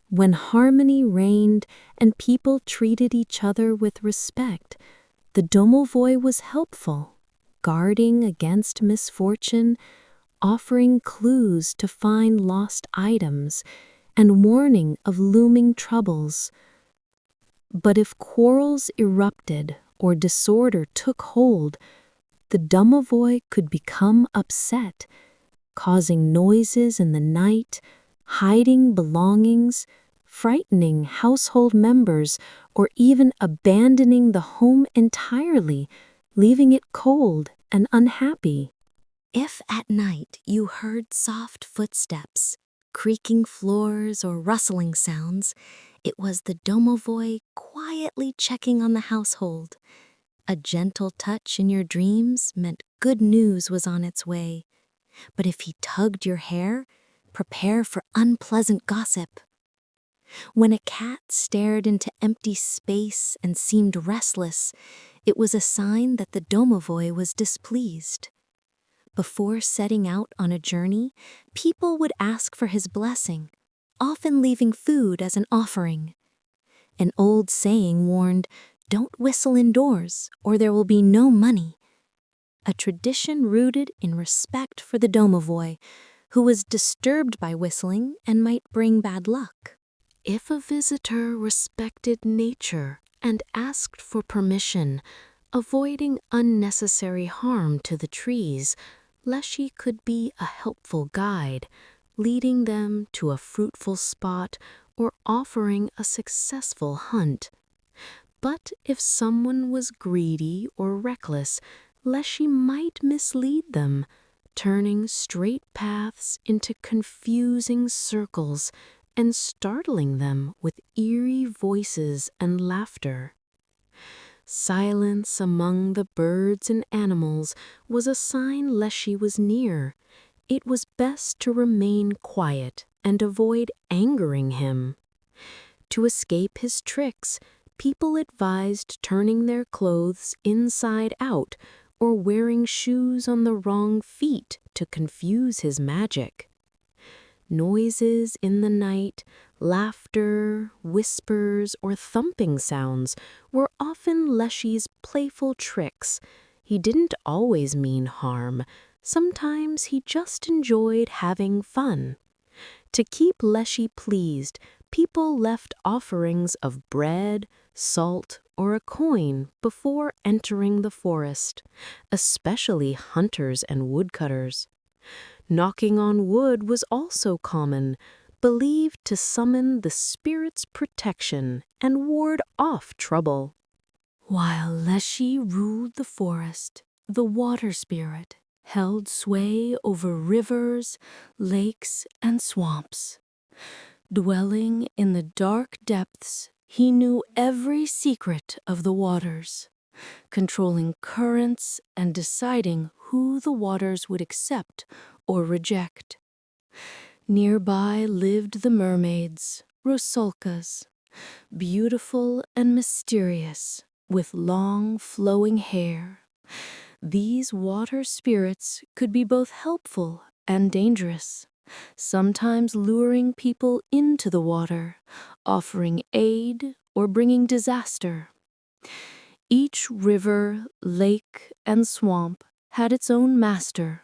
When harmony reigned and people treated each other with respect, the Domovoy was helpful, guarding against misfortune, offering clues to find lost items, and warning of looming troubles. But if quarrels erupted or disorder took hold, the Domovoy could become upset, causing noises in the night, hiding belongings, frightening household members, or even abandoning the home entirely, leaving it cold and unhappy. If at night you heard soft footsteps, creaking floors, or rustling sounds, it was the Domovoy quietly checking on the household. A gentle touch in your dreams meant good news was on its way. But if he tugged your hair, prepare for unpleasant gossip. When a cat stared into empty space and seemed restless, it was a sign that the Domovoy was displeased. Before setting out on a journey, people would ask for his blessing, often leaving food as an offering. An old saying warned, "Don't whistle indoors, or there will be no money." A tradition rooted in respect for the Domovoy, who was disturbed by whistling and might bring bad luck. If a visitor respected nature and asked for permission, avoiding unnecessary harm to the trees, Leshy could be a helpful guide, leading them to a fruitful spot or offering a successful hunt. But if someone was greedy or reckless, Leshy might mislead them, turning straight paths into confusing circles and startling them with eerie voices and laughter. Silence among the birds and animals was a sign Leshy was near. It was best to remain quiet and avoid angering him. To escape his tricks, people advised turning their clothes inside out or wearing shoes on the wrong feet to confuse his magic. Noises in the night, laughter, whispers, or thumping sounds were often Leshy's playful tricks. He didn't always mean harm. Sometimes he just enjoyed having fun. To keep Leshy pleased, people left offerings of bread, salt, or a coin before entering the forest, especially hunters and woodcutters. Knocking on wood was also common, believed to summon the spirit's protection and ward off trouble. While Leshy ruled the forest, the water spirit held sway over rivers, lakes, and swamps. Dwelling in the dark depths, he knew every secret of the waters, controlling currents and deciding who the waters would accept or reject. Nearby lived the mermaids, Rusalkas, beautiful and mysterious, with long flowing hair. These water spirits could be both helpful and dangerous, sometimes luring people into the water, offering aid or bringing disaster. Each river, lake, and swamp had its own master.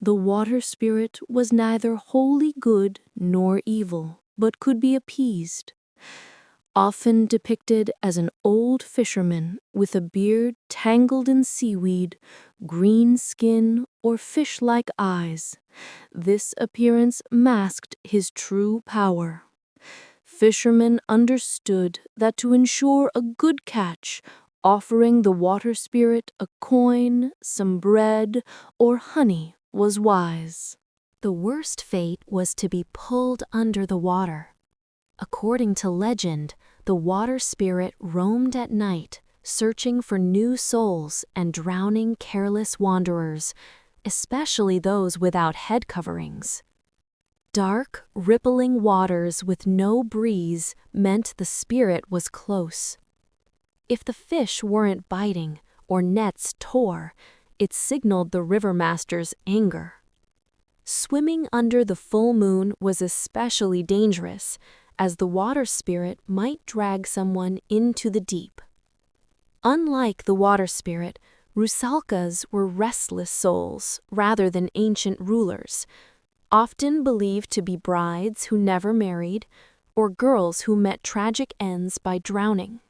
The water spirit was neither wholly good nor evil, but could be appeased. Often depicted as an old fisherman with a beard tangled in seaweed, green skin, or fish-like eyes, this appearance masked his true power. Fishermen understood that to ensure a good catch, offering the water spirit a coin, some bread, or honey was wise. The worst fate was to be pulled under the water. According to legend, the water spirit roamed at night, searching for new souls and drowning careless wanderers, especially those without head coverings. Dark, rippling waters with no breeze meant the spirit was close. If the fish weren't biting or nets tore, it signaled the river master's anger. Swimming under the full moon was especially dangerous, as the water spirit might drag someone into the deep. Unlike the water spirit, Rusalkas were restless souls rather than ancient rulers, often believed to be brides who never married or girls who met tragic ends by drowning.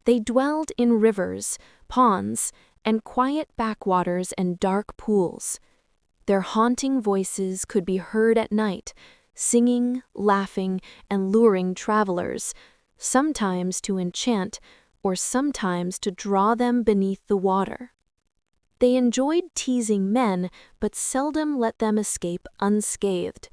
They dwelled in rivers, ponds, and quiet backwaters and dark pools. Their haunting voices could be heard at night, singing, laughing, and luring travelers, sometimes to enchant or sometimes to draw them beneath the water. They enjoyed teasing men, but seldom let them escape unscathed.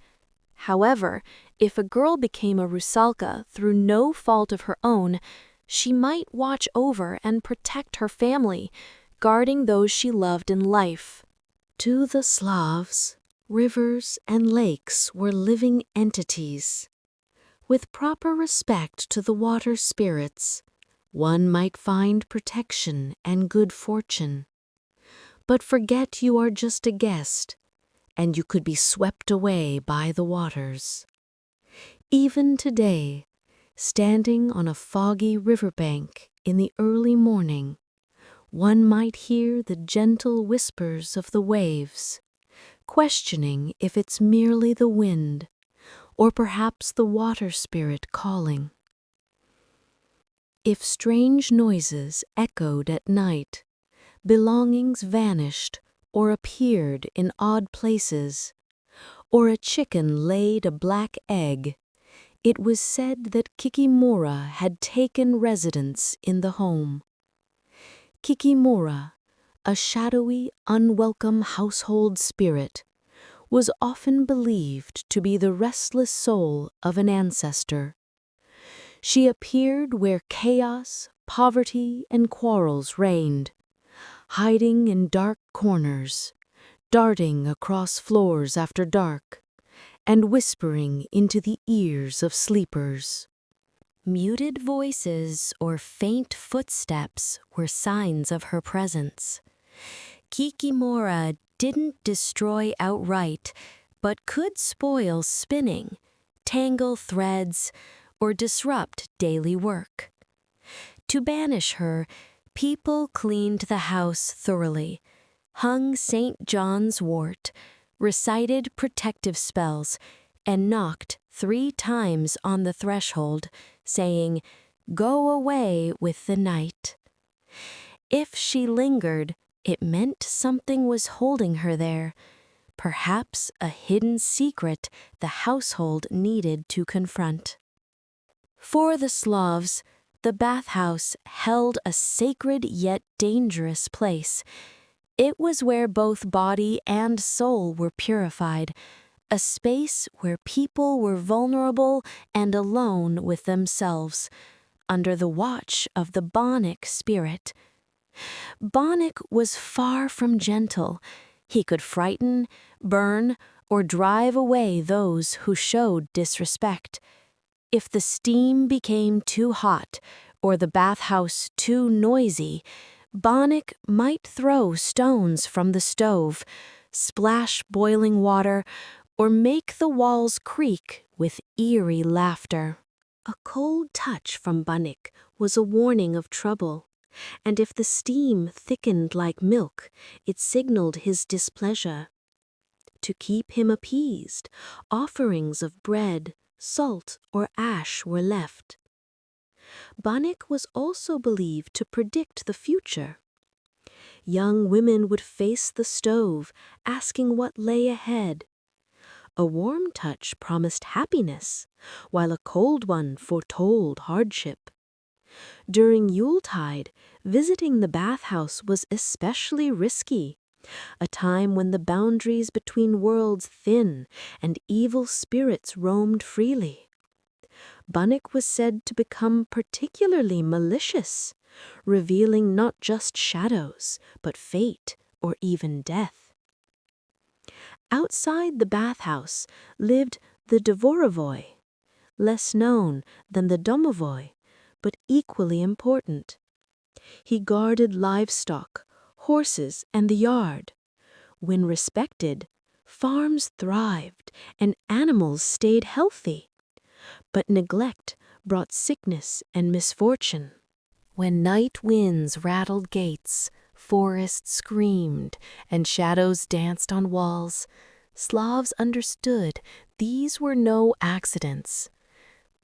However, if a girl became a Rusalka through no fault of her own, she might watch over and protect her family, guarding those she loved in life. To the Slavs, rivers and lakes were living entities. With proper respect to the water spirits, one might find protection and good fortune. But forget you are just a guest, and you could be swept away by the waters. Even today, standing on a foggy riverbank in the early morning, one might hear the gentle whispers of the waves, questioning if it's merely the wind, or perhaps the water spirit calling. If strange noises echoed at night, belongings vanished or appeared in odd places, or a chicken laid a black egg, it was said that Kikimora had taken residence in the home. Kikimora, a shadowy, unwelcome household spirit, was often believed to be the restless soul of an ancestor. She appeared where chaos, poverty, and quarrels reigned, hiding in dark corners, darting across floors after dark, and whispering into the ears of sleepers. Muted voices or faint footsteps were signs of her presence. Kikimora didn't destroy outright, but could spoil spinning, tangle threads, or disrupt daily work. To banish her, people cleaned the house thoroughly, hung St. John's wort, recited protective spells, and knocked 3 times on the threshold, saying, "Go away with the night." If she lingered, it meant something was holding her there, perhaps a hidden secret the household needed to confront. For the Slavs, the bathhouse held a sacred yet dangerous place. It was where both body and soul were purified, a space where people were vulnerable and alone with themselves, under the watch of the Bonic spirit. Bonic was far from gentle. He could frighten, burn, or drive away those who showed disrespect. If the steam became too hot or the bathhouse too noisy, Bonic might throw stones from the stove, splash boiling water, or make the walls creak with eerie laughter. A cold touch from Bonic was a warning of trouble, and if the steam thickened like milk, it signaled his displeasure. To keep him appeased, offerings of bread, salt, or ash were left. Bonic was also believed to predict the future. Young women would face the stove, asking what lay ahead. A warm touch promised happiness, while a cold one foretold hardship. During Yuletide, visiting the bathhouse was especially risky, a time when the boundaries between worlds thin and evil spirits roamed freely. Bonic was said to become particularly malicious, revealing not just shadows, but fate or even death. Outside the bathhouse lived the Domovoy, less known than the Domovoy, but equally important. He guarded livestock, horses, and the yard. When respected, farms thrived and animals stayed healthy. But neglect brought sickness and misfortune. When night winds rattled gates, forests screamed, and shadows danced on walls, Slavs understood these were no accidents.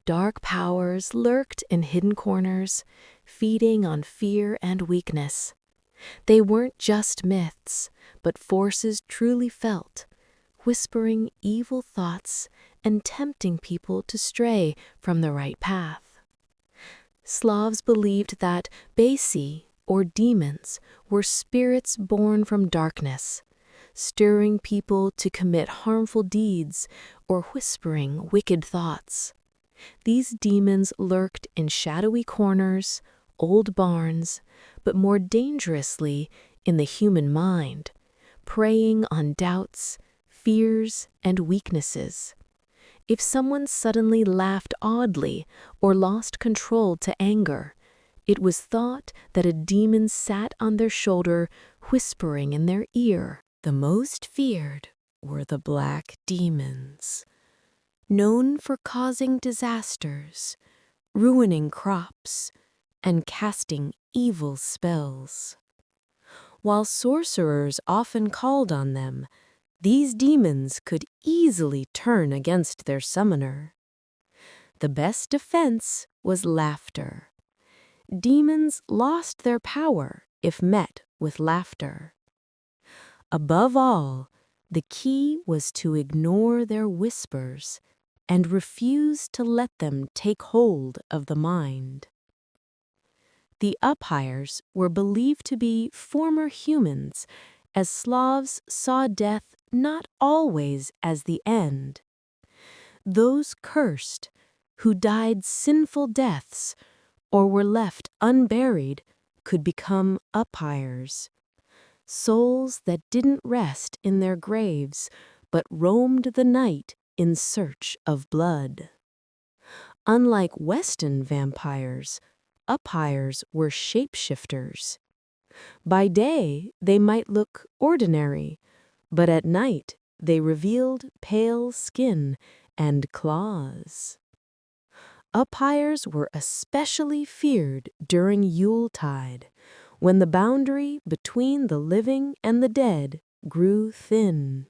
Dark powers lurked in hidden corners, feeding on fear and weakness. They weren't just myths, but forces truly felt, whispering evil thoughts and tempting people to stray from the right path. Slavs believed that Besi, or demons, were spirits born from darkness, stirring people to commit harmful deeds or whispering wicked thoughts. These demons lurked in shadowy corners, old barns, but more dangerously in the human mind, preying on doubts, fears, and weaknesses. If someone suddenly laughed oddly or lost control to anger, it was thought that a demon sat on their shoulder, whispering in their ear. The most feared were the black demons, known for causing disasters, ruining crops, and casting evil spells. While sorcerers often called on them, these demons could easily turn against their summoner. The best defense was laughter. Demons lost their power if met with laughter. Above all, the key was to ignore their whispers and refuse to let them take hold of the mind. The uphires were believed to be former humans, as Slavs saw death not always as the end. Those cursed, who died sinful deaths or were left unburied, could become uphires, souls that didn't rest in their graves but roamed the night in search of blood. Unlike Western vampires, uphires were shapeshifters. By day, they might look ordinary, but at night they revealed pale skin and claws. Uphires were especially feared during Yuletide, when the boundary between the living and the dead grew thin.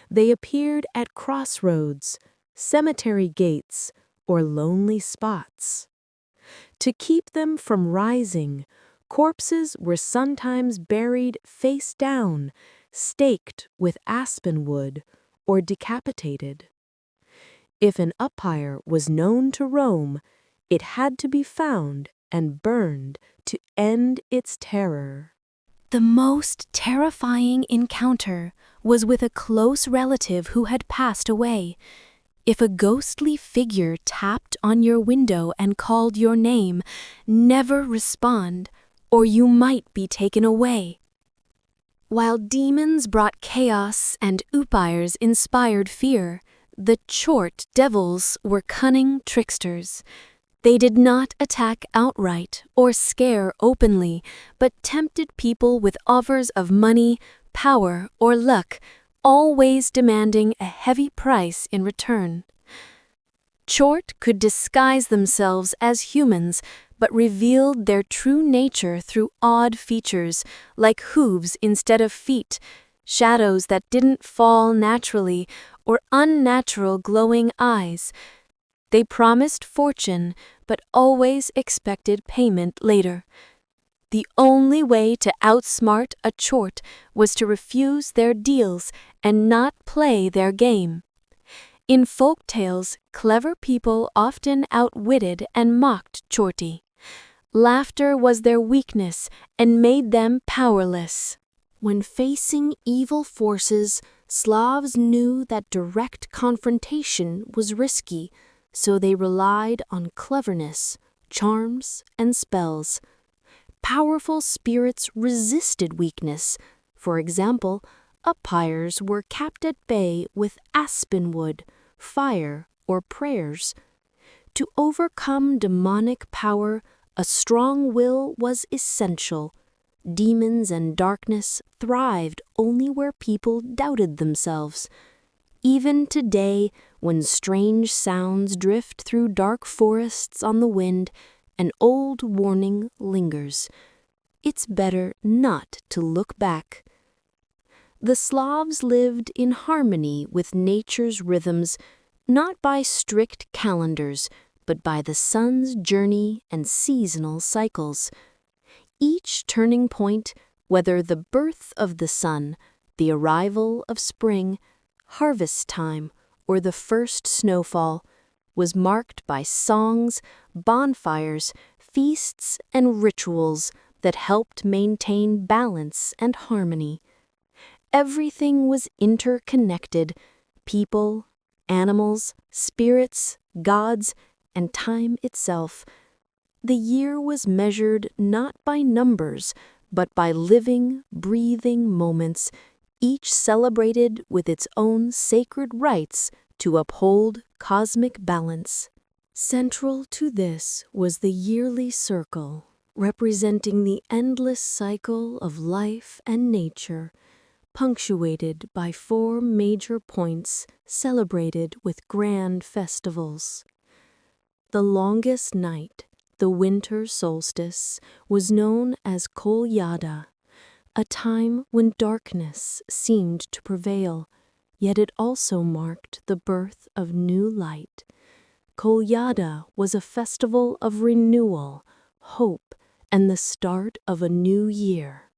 They appeared at crossroads, cemetery gates, or lonely spots. To keep them from rising, corpses were sometimes buried face down, staked with aspen wood, or decapitated. If an uphire was known to roam, it had to be found and burned to end its terror. The most terrifying encounter was with a close relative who had passed away. If a ghostly figure tapped on your window and called your name, never respond, or you might be taken away. While demons brought chaos and uphires inspired fear, the Chort devils were cunning tricksters. They did not attack outright or scare openly, but tempted people with offers of money, power, or luck, always demanding a heavy price in return. Chort could disguise themselves as humans, but revealed their true nature through odd features, like hooves instead of feet, shadows that didn't fall naturally, or unnatural glowing eyes. They promised fortune, but always expected payment later. The only way to outsmart a Chort was to refuse their deals and not play their game. In folk tales, clever people often outwitted and mocked Chorti. Laughter was their weakness and made them powerless. When facing evil forces, Slavs knew that direct confrontation was risky, so they relied on cleverness, charms, and spells. Powerful spirits resisted weakness. For example, uphires were kept at bay with aspen wood, fire, or prayers. To overcome demonic power, a strong will was essential. Demons and darkness thrived only where people doubted themselves. Even today, when strange sounds drift through dark forests on the wind, an old warning lingers. It's better not to look back. The Slavs lived in harmony with nature's rhythms, not by strict calendars, but by the sun's journey and seasonal cycles. Each turning point, whether the birth of the sun, the arrival of spring, harvest time, or the first snowfall, was marked by songs, bonfires, feasts, and rituals that helped maintain balance and harmony. Everything was interconnected: people, animals, spirits, gods, and time itself. The year was measured not by numbers, but by living, breathing moments, each celebrated with its own sacred rites to uphold cosmic balance. Central to this was the yearly circle, representing the endless cycle of life and nature, punctuated by 4 major points celebrated with grand festivals. The longest night, the winter solstice, was known as Kolyada, a time when darkness seemed to prevail, yet it also marked the birth of new light. Kolyada was a festival of renewal, hope, and the start of a new year.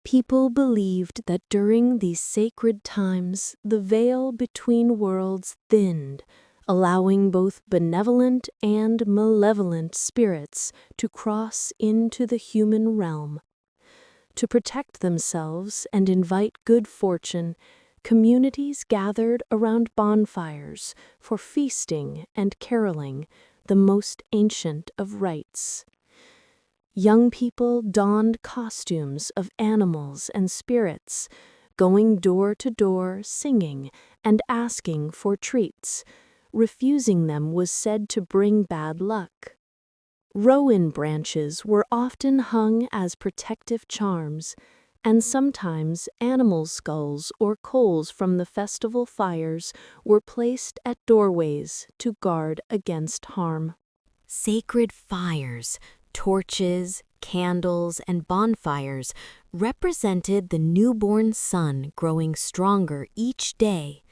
People believed that during these sacred times, the veil between worlds thinned, allowing both benevolent and malevolent spirits to cross into the human realm. To protect themselves and invite good fortune, communities gathered around bonfires for feasting and caroling, the most ancient of rites. Young people donned costumes of animals and spirits, going door to door singing and asking for treats. Refusing them was said to bring bad luck. Rowan branches were often hung as protective charms, and sometimes animal skulls or coals from the festival fires were placed at doorways to guard against harm. Sacred fires, torches, candles, and bonfires represented the newborn sun growing stronger each day.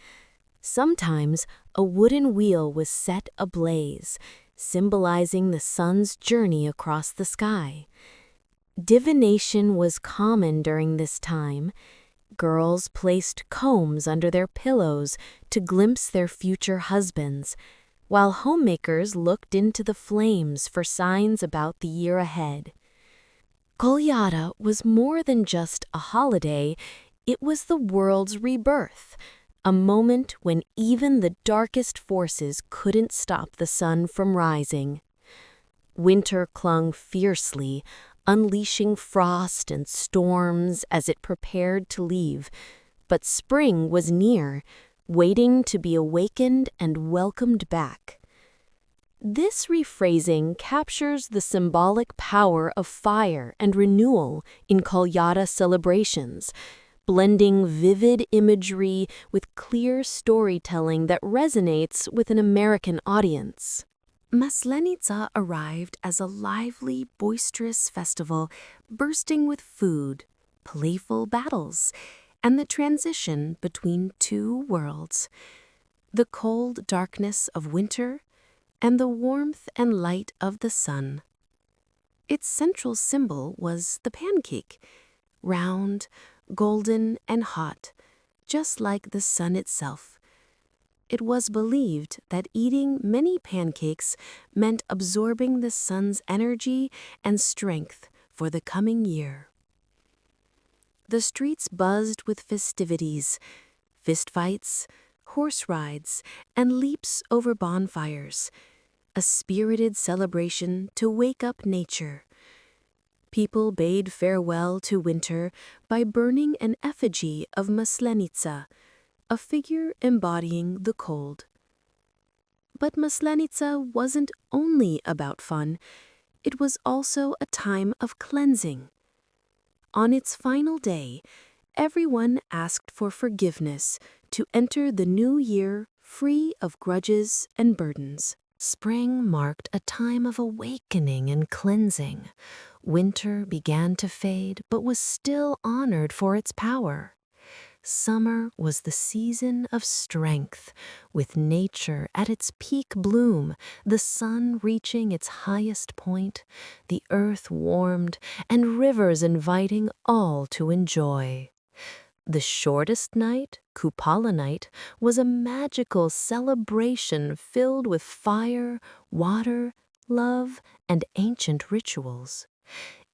Sometimes a wooden wheel was set ablaze, symbolizing the sun's journey across the sky. Divination was common during this time. Girls placed combs under their pillows to glimpse their future husbands, while homemakers looked into the flames for signs about the year ahead. Kolyada was more than just a holiday, it was the world's rebirth, a moment when even the darkest forces couldn't stop the sun from rising. Winter clung fiercely, unleashing frost and storms as it prepared to leave, but spring was near, waiting to be awakened and welcomed back. This rephrasing captures the symbolic power of fire and renewal in Kolyada celebrations, blending vivid imagery with clear storytelling that resonates with an American audience. Maslenitsa arrived as a lively, boisterous festival, bursting with food, playful battles, and the transition between 2 worlds, the cold darkness of winter and the warmth and light of the sun. Its central symbol was the pancake, round, golden, and hot, just like the sun itself. It was believed that eating many pancakes meant absorbing the sun's energy and strength for the coming year. The streets buzzed with festivities, fistfights, horse rides, and leaps over bonfires, a spirited celebration to wake up nature. People bade farewell to winter by burning an effigy of Maslenitsa, a figure embodying the cold. But Maslenitsa wasn't only about fun, it was also a time of cleansing. On its final day, everyone asked for forgiveness to enter the new year free of grudges and burdens. Spring marked a time of awakening and cleansing. Winter began to fade but was still honored for its power. Summer was the season of strength, with nature at its peak bloom, the sun reaching its highest point, the earth warmed, and rivers inviting all to enjoy. The shortest night, Kupala night, was a magical celebration filled with fire, water, love, and ancient rituals.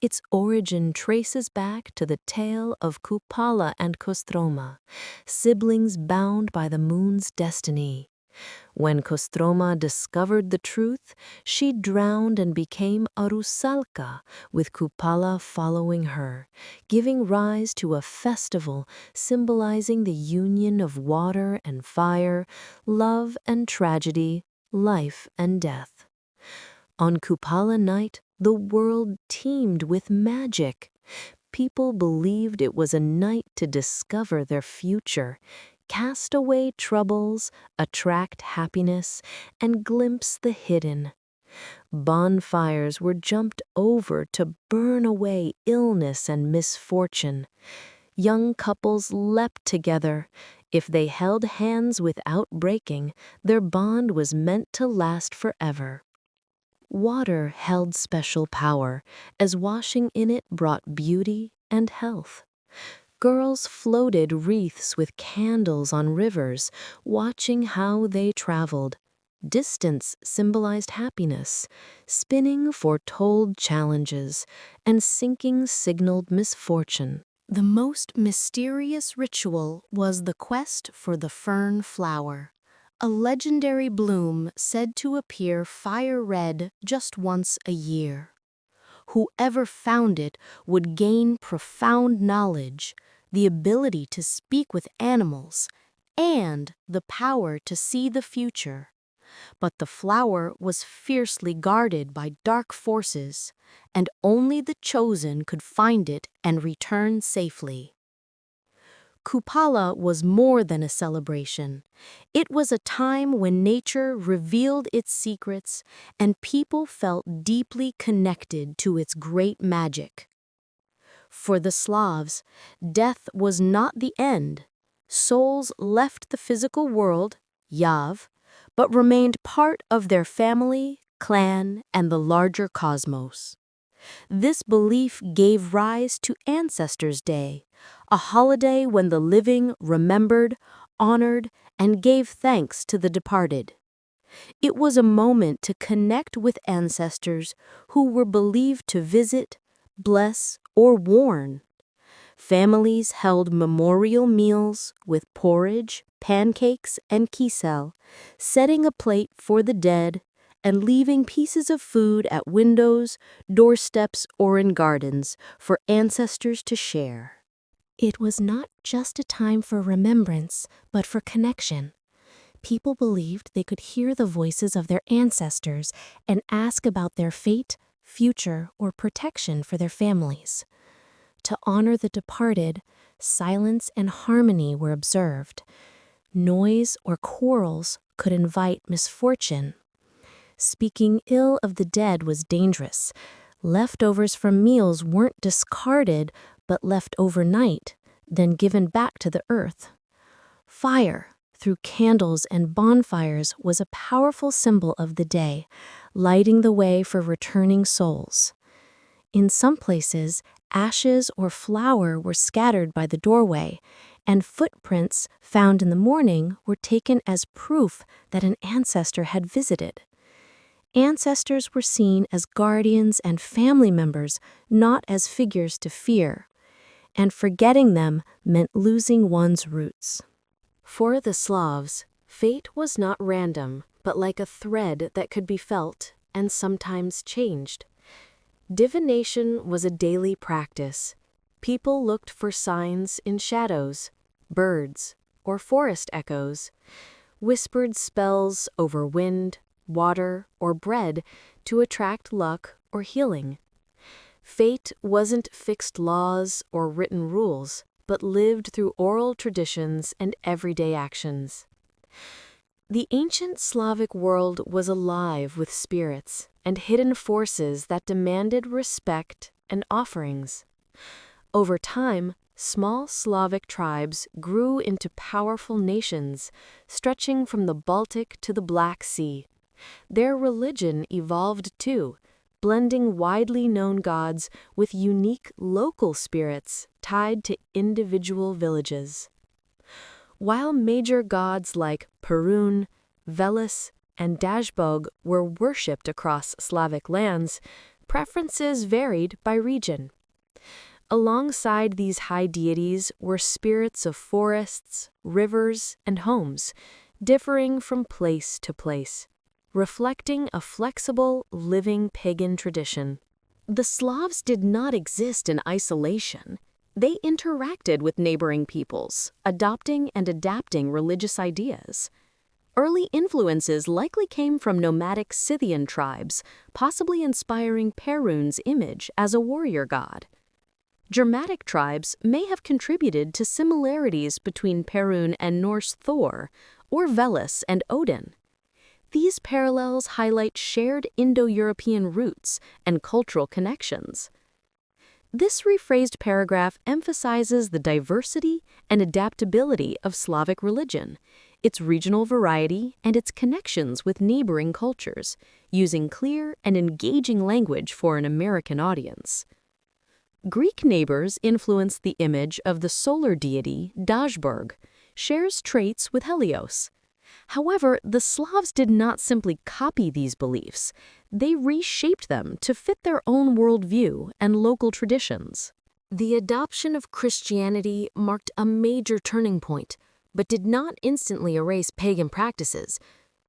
Its origin traces back to the tale of Kupala and Kostroma, siblings bound by the moon's destiny. When Kostroma discovered the truth, she drowned and became a Rusalka, with Kupala following her, giving rise to a festival symbolizing the union of water and fire, love and tragedy, life and death. On Kupala night, the world teemed with magic. People believed it was a night to discover their future, cast away troubles, attract happiness, and glimpse the hidden. Bonfires were jumped over to burn away illness and misfortune. Young couples leapt together. If they held hands without breaking, their bond was meant to last forever. Water held special power, as washing in it brought beauty and health. Girls floated wreaths with candles on rivers, watching how they traveled. Distance symbolized happiness, spinning foretold challenges, and sinking signaled misfortune. The most mysterious ritual was the quest for the fern flower, a legendary bloom said to appear fire-red just once a year. Whoever found it would gain profound knowledge, the ability to speak with animals, and the power to see the future. But the flower was fiercely guarded by dark forces, and only the chosen could find it and return safely. Kupala was more than a celebration. It was a time when nature revealed its secrets and people felt deeply connected to its great magic. For the Slavs, death was not the end. Souls left the physical world, Yav, but remained part of their family, clan, and the larger cosmos. This belief gave rise to Ancestors' Day, a holiday when the living remembered, honored, and gave thanks to the departed. It was a moment to connect with ancestors who were believed to visit, bless, or warn. Families held memorial meals with porridge, pancakes, and kisel, setting a plate for the dead and leaving pieces of food at windows, doorsteps, or in gardens for ancestors to share. It was not just a time for remembrance, but for connection. People believed they could hear the voices of their ancestors and ask about their fate, future, or protection for their families. To honor the departed, silence and harmony were observed. Noise or quarrels could invite misfortune. Speaking ill of the dead was dangerous. Leftovers from meals weren't discarded, but left overnight, then given back to the earth. Fire, through candles and bonfires, was a powerful symbol of the day, lighting the way for returning souls. In some places, ashes or flour were scattered by the doorway, and footprints found in the morning were taken as proof that an ancestor had visited. Ancestors were seen as guardians and family members, not as figures to fear, and forgetting them meant losing one's roots. For the Slavs, fate was not random, but like a thread that could be felt and sometimes changed. Divination was a daily practice. People looked for signs in shadows, birds, or forest echoes, whispered spells over wind, water, or bread to attract luck or healing. Fate wasn't fixed laws or written rules, but lived through oral traditions and everyday actions. The ancient Slavic world was alive with spirits and hidden forces that demanded respect and offerings. Over time, small Slavic tribes grew into powerful nations, stretching from the Baltic to the Black Sea. Their religion evolved too, blending widely known gods with unique local spirits tied to individual villages. While major gods like Perun, Veles, and Dazhbog were worshipped across Slavic lands, preferences varied by region. Alongside these high deities were spirits of forests, rivers, and homes, differing from place to place, reflecting a flexible, living pagan tradition. The Slavs did not exist in isolation. They interacted with neighboring peoples, adopting and adapting religious ideas. Early influences likely came from nomadic Scythian tribes, possibly inspiring Perun's image as a warrior god. Germanic tribes may have contributed to similarities between Perun and Norse Thor, or Veles and Odin. These parallels highlight shared Indo-European roots and cultural connections. This rephrased paragraph emphasizes the diversity and adaptability of Slavic religion, its regional variety, and its connections with neighboring cultures, using clear and engaging language for an American audience. Greek neighbors influenced the image of the solar deity Dazhbog, shares traits with Helios. However, the Slavs did not simply copy these beliefs, they reshaped them to fit their own worldview and local traditions. The adoption of Christianity marked a major turning point, but did not instantly erase pagan practices.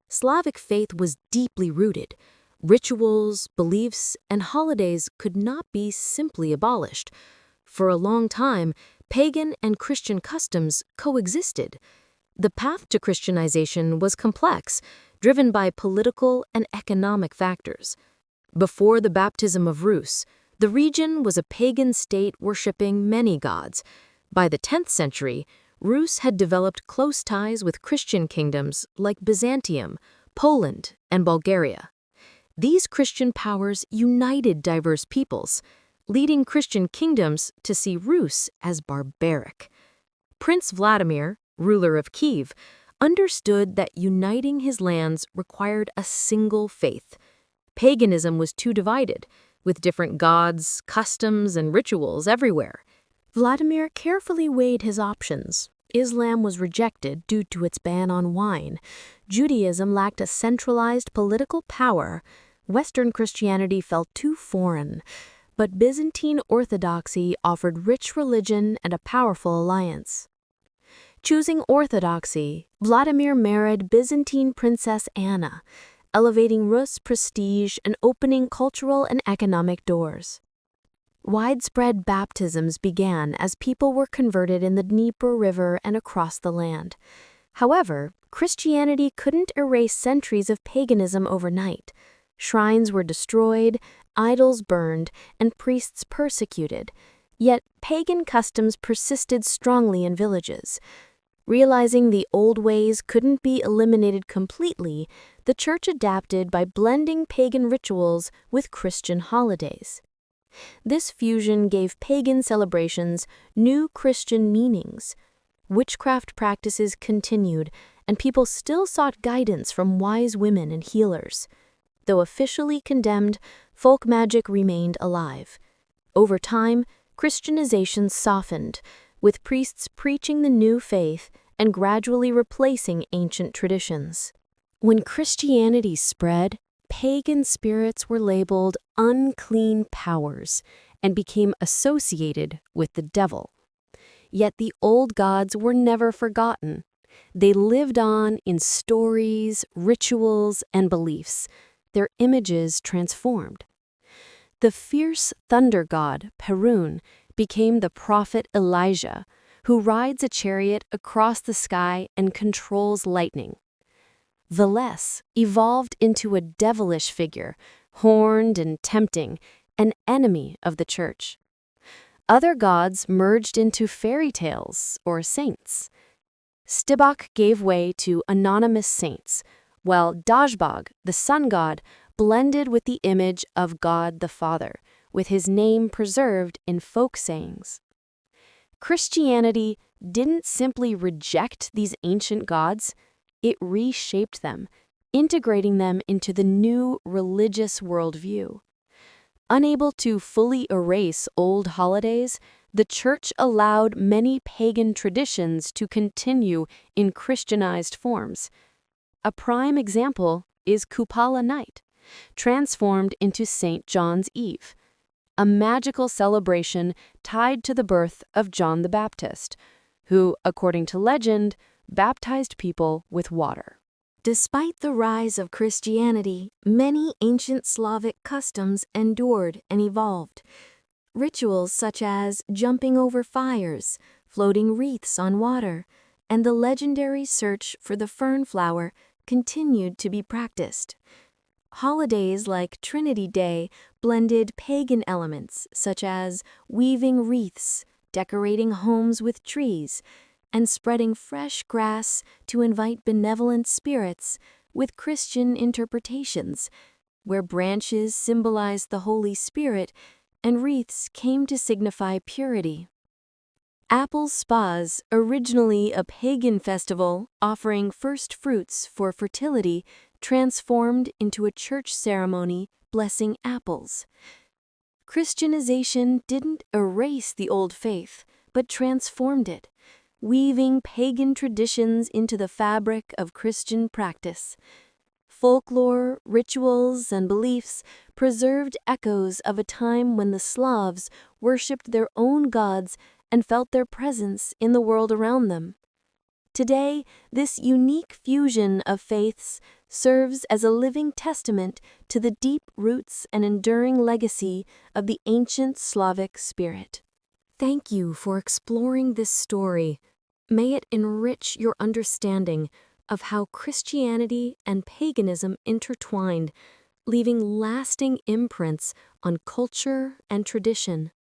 Slavic faith was deeply rooted. Rituals, beliefs, and holidays could not be simply abolished. For a long time, pagan and Christian customs coexisted. The path to Christianization was complex, driven by political and economic factors. Before the baptism of Rus, the region was a pagan state worshipping many gods. By the 10th century, Rus had developed close ties with Christian kingdoms like Byzantium, Poland, and Bulgaria. These Christian powers united diverse peoples, leading Christian kingdoms to see Rus as barbaric. Prince Vladimir, ruler of Kiev, understood that uniting his lands required a single faith. Paganism was too divided, with different gods, customs, and rituals everywhere. Vladimir carefully weighed his options. Islam was rejected due to its ban on wine. Judaism lacked a centralized political power. Western Christianity felt too foreign. But Byzantine Orthodoxy offered rich religion and a powerful alliance. Choosing orthodoxy, Vladimir married Byzantine Princess Anna, elevating Rus' prestige and opening cultural and economic doors. Widespread baptisms began as people were converted in the Dnieper River and across the land. However, Christianity couldn't erase centuries of paganism overnight. Shrines were destroyed, idols burned, and priests persecuted. Yet pagan customs persisted strongly in villages. Realizing the old ways couldn't be eliminated completely, the church adapted by blending pagan rituals with Christian holidays. This fusion gave pagan celebrations new Christian meanings. Witchcraft practices continued, and people still sought guidance from wise women and healers. Though officially condemned, folk magic remained alive. Over time, Christianization softened, with priests preaching the new faith and gradually replacing ancient traditions. When Christianity spread, pagan spirits were labeled unclean powers and became associated with the devil. Yet the old gods were never forgotten. They lived on in stories, rituals, and beliefs, their images transformed. The fierce thunder god, Perun, became the prophet Elijah, who rides a chariot across the sky and controls lightning. Veles evolved into a devilish figure, horned and tempting, an enemy of the church. Other gods merged into fairy tales or saints. Stibok gave way to anonymous saints, while Dazhbog, the sun god, blended with the image of God the Father, with his name preserved in folk sayings. Christianity didn't simply reject these ancient gods, it reshaped them, integrating them into the new religious worldview. Unable to fully erase old holidays, the Church allowed many pagan traditions to continue in Christianized forms. A prime example is Kupala night, transformed into St. John's Eve, a magical celebration tied to the birth of John the Baptist, who, according to legend, baptized people with water. Despite the rise of Christianity, many ancient Slavic customs endured and evolved. Rituals such as jumping over fires, floating wreaths on water, and the legendary search for the fern flower continued to be practiced. Holidays like Trinity Day blended pagan elements such as weaving wreaths, decorating homes with trees, and spreading fresh grass to invite benevolent spirits with Christian interpretations, where branches symbolized the Holy Spirit and wreaths came to signify purity. Apple Spas, originally a pagan festival offering first fruits for fertility, transformed into a church ceremony blessing apples. Christianization didn't erase the old faith, but transformed it, weaving pagan traditions into the fabric of Christian practice. Folklore, rituals, and beliefs preserved echoes of a time when the Slavs worshipped their own gods and felt their presence in the world around them. Today, this unique fusion of faiths serves as a living testament to the deep roots and enduring legacy of the ancient Slavic spirit. Thank you for exploring this story. May it enrich your understanding of how Christianity and paganism intertwined, leaving lasting imprints on culture and tradition.